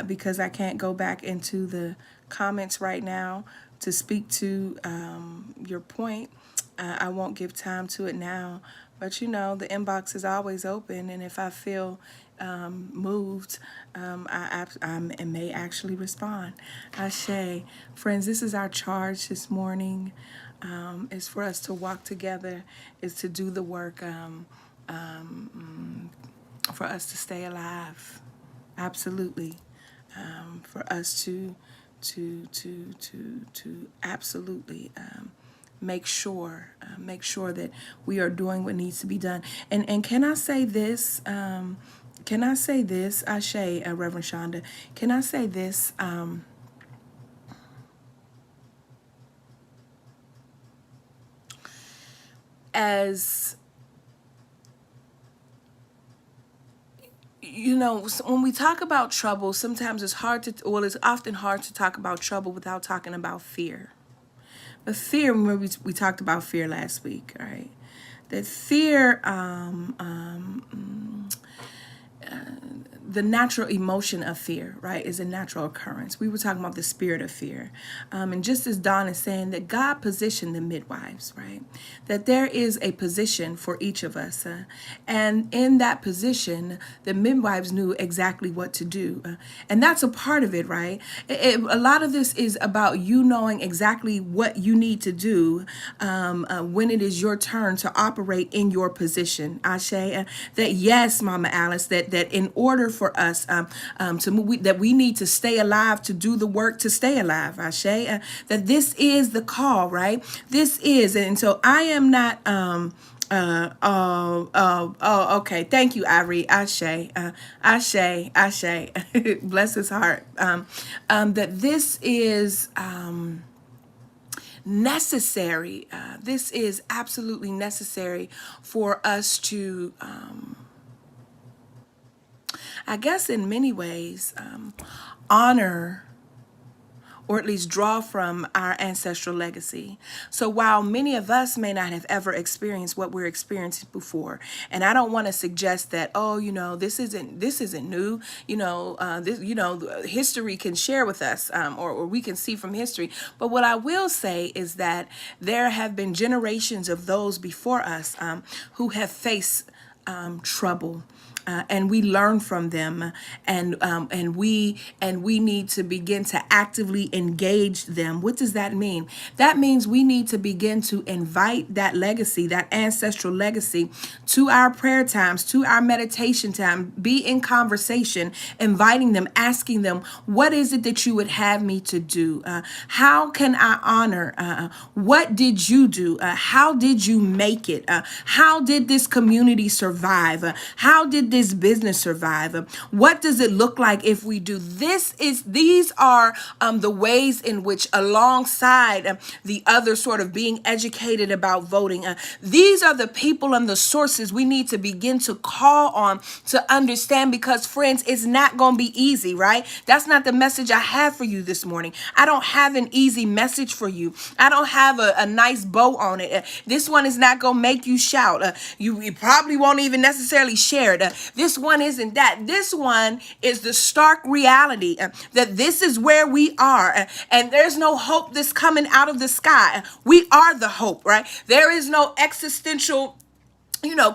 Because I can't go back into the comments right now to speak to your point, I won't give time to it now. But you know, the inbox is always open, and if I feel moved, I may actually respond. Ashe. Friends, this is our charge this morning. Is for us to walk together, is to do the work, for us to stay alive. Absolutely. For us to absolutely make sure that we are doing what needs to be done. And can I say this? Can I say this, Ashe, Reverend Shonda? Can I say this? As you know, when we talk about trouble, sometimes it's often hard to talk about trouble without talking about fear. But fear, remember we talked about fear last week, right? That fear, the natural emotion of fear, right, is a natural occurrence. We were talking about the spirit of fear. And just as Dawn is saying that God positioned the midwives, right, that there is a position for each of us. And in that position, the midwives knew exactly what to do. And that's a part of it, right? A lot of this is about you knowing exactly what you need to do when it is your turn to operate in your position. Ashe, that yes, Mama Alice, that in order for us to move, that we need to stay alive to do the work to stay alive. Ashe, that this is the call, right? This is, and so I am not. Okay. Thank you, Ivory. Ashe, Ashe. Bless his heart. That this is necessary. This is absolutely necessary for us to, I guess, in many ways, honor or at least draw from our ancestral legacy. So while many of us may not have ever experienced what we're experiencing before, and I don't want to suggest that, oh, you know, this isn't new, history can share with us, or we can see from history. But what I will say is that there have been generations of those before us who have faced trouble. And we learn from them, and we need to begin to actively engage them. What does that mean? That means we need to begin to invite that legacy, that ancestral legacy, to our prayer times, to our meditation time. Be in conversation, inviting them, asking them, "What is it that you would have me to do? How can I honor? What did you do? How did you make it? How did this community survive? How did this business survive? What does it look like if we do this? These are the ways in which, alongside the other sort of being educated about voting, these are the people and the sources we need to begin to call on to understand, because friends, it's not going to be easy, right? That's not the message I have for you this morning. I don't have an easy message for you. I don't have a nice bow on it. This one is not going to make you shout. You probably won't even necessarily share it. This one isn't that. This one is the stark reality that this is where we are, and there's no hope that's coming out of the sky. We are the hope, right? There is no existential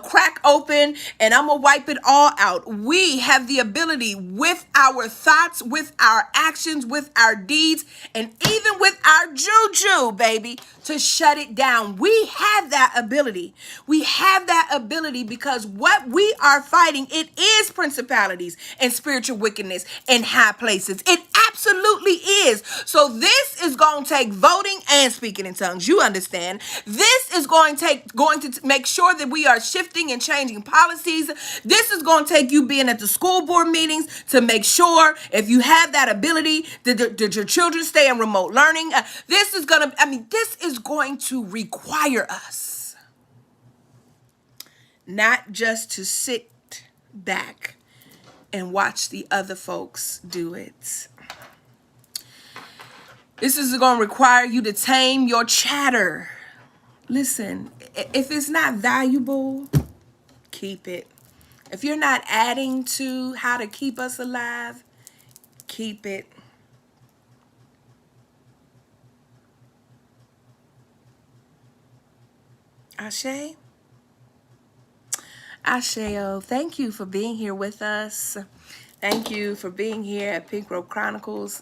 crack open and I'm gonna wipe it all out. We have the ability with our thoughts, with our actions, with our deeds, and even with our juju, baby, to shut it down. We have that ability. We have that ability because what we are fighting, it is principalities and spiritual wickedness in high places. It absolutely is. So this is going to take voting and speaking in tongues. You understand? This is going to make sure that we are shifting and changing policies. This is going to take you being at the school board meetings to make sure if you have that ability that your children stay in remote learning. This is going to require us not just to sit back and watch the other folks do it. This is going to require you to tame your chatter. Listen, if it's not valuable, keep it. If you're not adding to how to keep us alive, keep it. Ashe? Asheo, thank you for being here with us. Thank you for being here at Pink Rope Chronicles.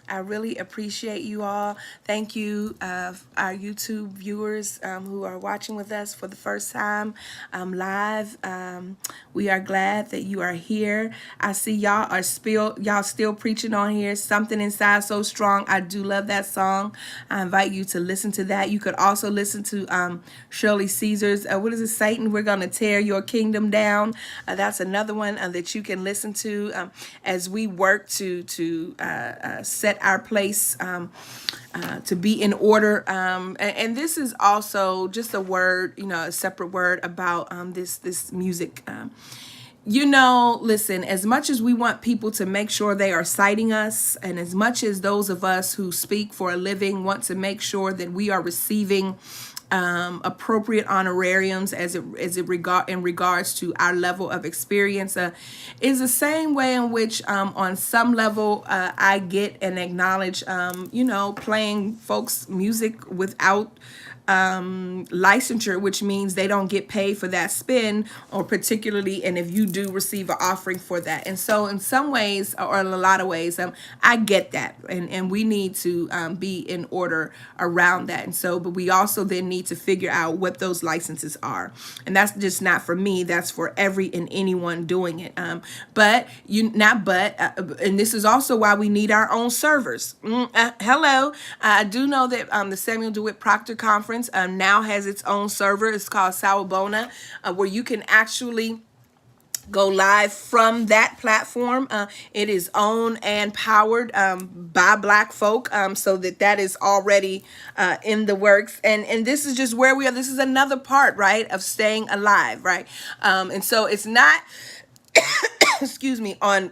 I really appreciate you all. Thank you, our YouTube viewers who are watching with us for the first time live. We are glad that you are here. I see y'all still preaching on here. Something Inside So Strong. I do love that song. I invite you to listen to that. You could also listen to Shirley Caesar's, what is it, Satan? We're going to tear your kingdom down. That's another one that you can listen to as we work to set our place to be in order. And this is also just a word, a separate word about this music. Listen, as much as we want people to make sure they are citing us, and as much as those of us who speak for a living want to make sure that we are receiving appropriate honorariums in regards to our level of experience, is the same way in which on some level I get and acknowledge playing folks music without licensure, which means they don't get paid for that spin, or particularly, and if you do receive an offering for that. And so in some ways, or in a lot of ways, I get that, and we need to be in order around that. And so, but we also then need to figure out what those licenses are, and that's just not for me, that's for every and anyone doing it. And this is also why we need our own servers. Hello, I do know that the Samuel DeWitt Proctor Conference now has its own server. It's called Sawabona, where you can actually go live from that platform. It is owned and powered by Black folk, so that is already in the works. And this is just where we are. This is another part, right, of staying alive, right? And so it's not, excuse me, on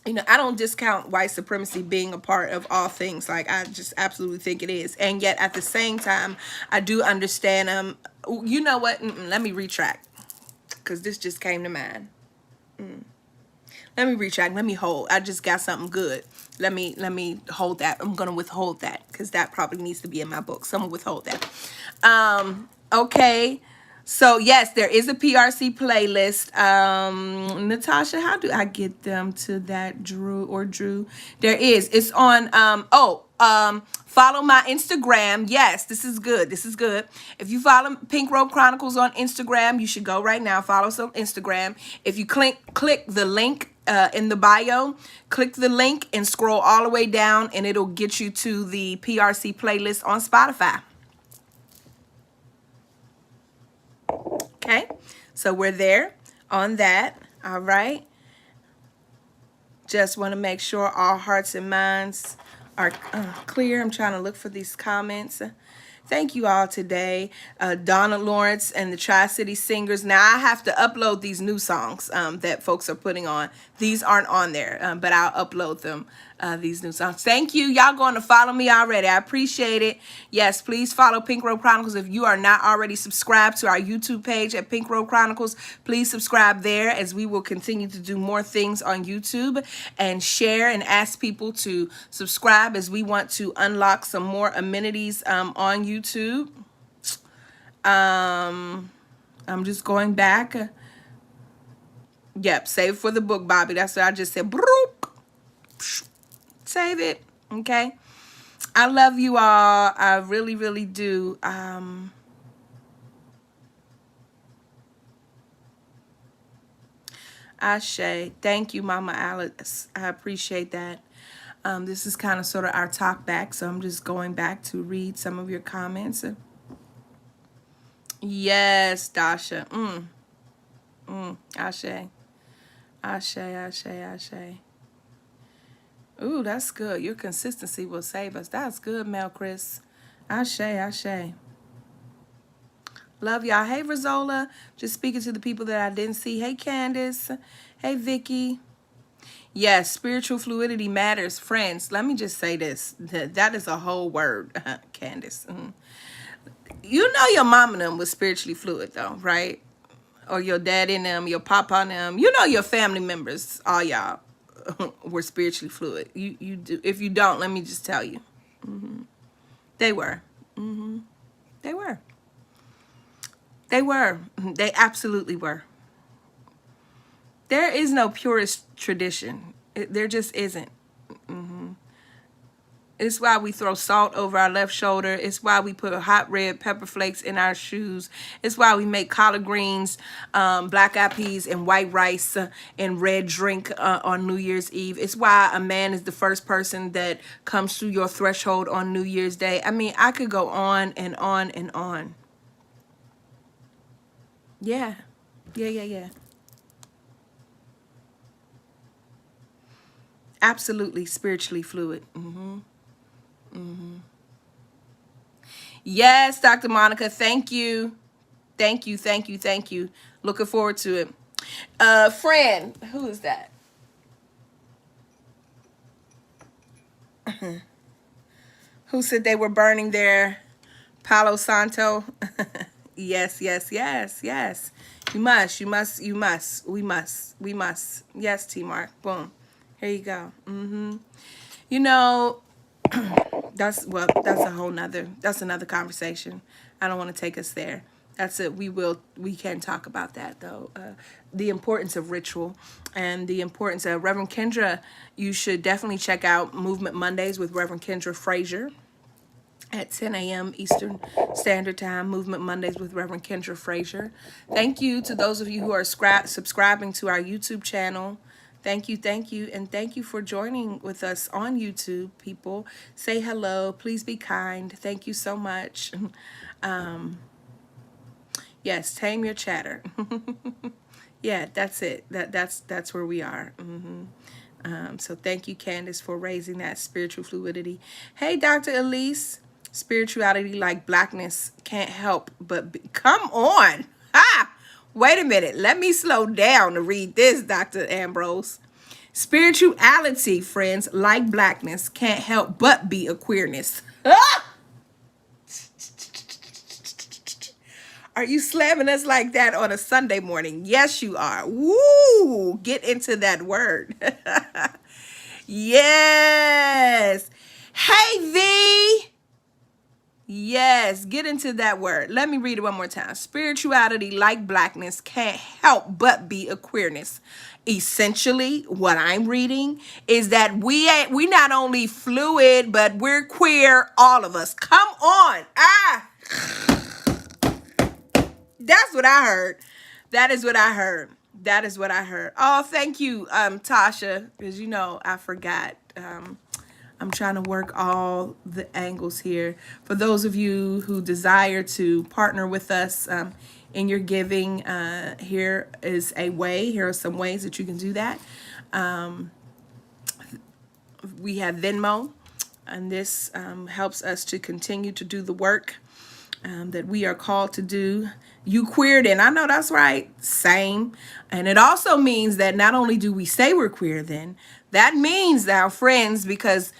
I don't discount white supremacy being a part of all things. Like, I just absolutely think it is. And yet at the same time, I do understand, you know what? Let me retract, because this just came to mind. Let me retract. Let me hold. I just got something good. Let me hold that. I'm going to withhold that, because that probably needs to be in my book. So I'm going to withhold that. Okay. So yes, there is a PRC playlist. Natasha, how do I get them to that, Drew? There is. It's on follow my Instagram. Yes, this is good. This is good. If you follow Pink Rope Chronicles on Instagram, you should go right now. Follow us on Instagram. If you click the link in the bio, click the link and scroll all the way down, and it'll get you to the PRC playlist on Spotify. Okay, so we're there on that. All right. Just want to make sure all hearts and minds are clear. I'm trying to look for these comments. Thank you all today. Donna Lawrence and the Tri-City Singers. Now, I have to upload these new songs that folks are putting on. These aren't on there, but I'll upload them, these new songs. Thank you. Y'all going to follow me already. I appreciate it. Yes, please follow Pink Rope Chronicles. If you are not already subscribed to our YouTube page at Pink Rope Chronicles, please subscribe there, as we will continue to do more things on YouTube, and share and ask people to subscribe, as we want to unlock some more amenities on YouTube. I'm just going back. Yep, save for the book, Bobby. That's what I just said. Save it. Okay. I love you all. I really, really do. Ashe. Thank you, Mama Alice. I appreciate that. This is kind of sort of our talk back, so I'm just going back to read some of your comments. Yes, Dasha. Ashe. Ashe, ashe, ashe. Ooh, that's good. Your consistency will save us. That's good, Mel Chris. Ashe, ashe. Love y'all. Hey, Rozola. Just speaking to the people that I didn't see. Hey, Candace. Hey, Vicky. Yes, spiritual fluidity matters. Friends, let me just say this. That is a whole word, Candace. You know your mom and them was spiritually fluid, though, right? Or your daddy and them, your papa and them. You know your family members, all y'all, were spiritually fluid. You do. If you don't, let me just tell you. They were. They were. They were. They absolutely were. There is no purist tradition. There just isn't. It's why we throw salt over our left shoulder. It's why we put hot red pepper flakes in our shoes. It's why we make collard greens, black eyed peas, and white rice and red drink on New Year's Eve. It's why a man is the first person that comes through your threshold on New Year's Day. I mean, I could go on and on and on. Yeah. Yeah. Absolutely spiritually fluid. Yes, Dr. Monica. Thank you. Thank you. Looking forward to it. Friend, who is that? Who said they were burning their Palo Santo? Yes. You must. We must. Yes, T Mark. Boom. Here you go. You know, that's another conversation. I don't want to take us there. That's it. We can talk about that though. The importance of ritual and the importance of Reverend Kendra. You should definitely check out Movement Mondays with Reverend Kendra Frazier at 10 a.m. Eastern Standard Time. Movement Mondays with Reverend Kendra Frazier. Thank you to those of you who are subscribing to our YouTube channel. Thank you, and thank you for joining with us on YouTube, people. Say hello. Please be kind. Thank you so much. Yes, tame your chatter. Yeah, that's it. That's where we are. So thank you, Candace, for raising that spiritual fluidity. Hey, Dr. Elise. Spirituality like blackness can't help but come on. Wait a minute. Let me slow down to read this, Dr. Ambrose. Spirituality, friends, like blackness, can't help but be a queerness. Are you slamming us like that on a Sunday morning? Yes, you are. Woo! Get into that word. Yes. Hey, V. Yes, get into that word. Let me read it one more time. Spirituality, like blackness, can't help but be a queerness. Essentially, what I'm reading is that we not only fluid, but we're queer, all of us. Come on. That's what I heard. That is what I heard. Oh, thank you, Tasha, because you know I forgot. I'm trying to work all the angles here. For those of you who desire to partner with us in your giving, here is a way. Here are some ways that you can do that. We have Venmo, and this helps us to continue to do the work that we are called to do. You queered in. I know that's right. Same. And it also means that not only do we say we're queer then, that means that our friends, because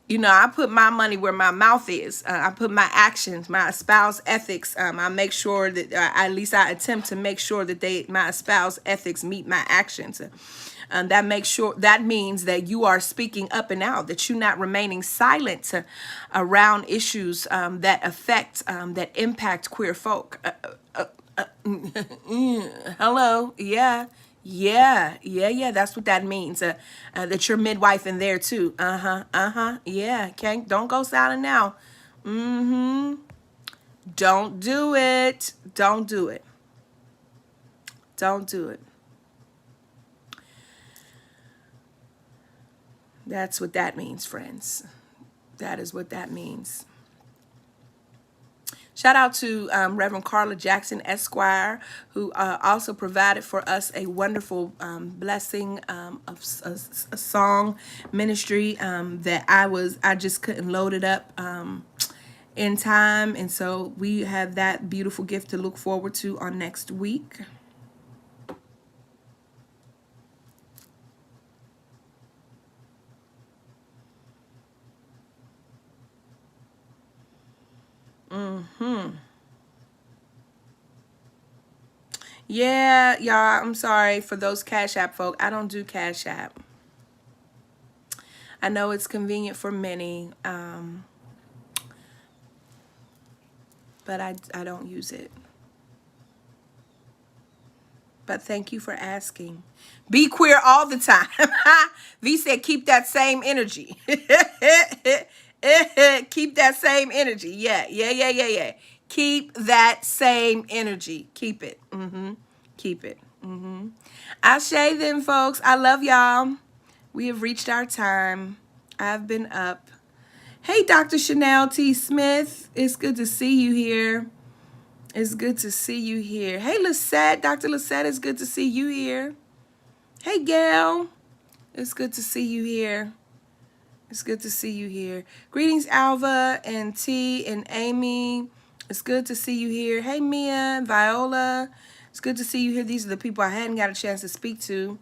You know, I put my money where my mouth is. I put my actions, my espouse ethics. I make sure that at least I attempt to make sure that my espouse ethics meet my actions. That means that you are speaking up and out, that you're not remaining silent around issues that affect, that impact queer folk. Hello, yeah. Yeah. That's what that means. That you're midwife in there too. Yeah. Don't go silent now. Don't do it. Don't do it. Don't do it. That's what that means, friends. That is what that means. Shout out to Reverend Carla Jackson, Esquire, who also provided for us a wonderful blessing of a song ministry that I just couldn't load it up in time. And so we have that beautiful gift to look forward to on next week. Yeah, y'all, I'm sorry for those Cash App folk. I don't do Cash App. I know it's convenient for many, but I don't use it. But thank you for asking. Be queer all the time. V said keep that same energy. Keep that same energy. Yeah. Keep that same energy. Keep it. Keep it. Ashe then, folks. I love y'all. We have reached our time. I've been up. Hey, Dr. Chanel T. Smith. It's good to see you here. It's good to see you here. Hey, Lisette. Dr. Lisette, it's good to see you here. Hey, Gail. It's good to see you here. It's good to see you here. Greetings, Alva and T and Amy. It's good to see you here. Hey, Mia and Viola. It's good to see you here. These are the people I hadn't got a chance to speak to.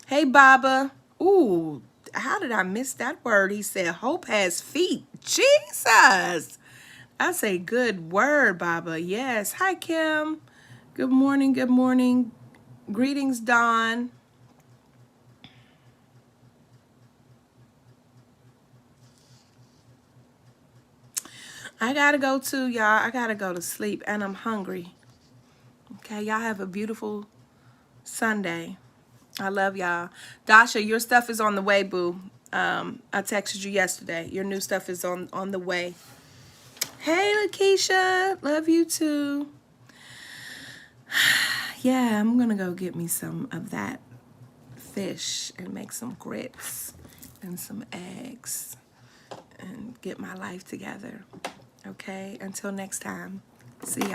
Hey, Baba. Ooh, how did I miss that word? He said, hope has feet. Jesus. That's a good word, Baba. Yes. Hi, Kim. Good morning. Good morning. Greetings, Dawn. I gotta go too, y'all. I gotta go to sleep and I'm hungry. Okay, y'all have a beautiful Sunday. I love y'all. Dasha, your stuff is on the way, boo. I texted you yesterday. Your new stuff is on the way. Hey, Lakeisha. Love you too. Yeah, I'm gonna go get me some of that fish and make some grits and some eggs and get my life together. Okay, until next time. See y'all.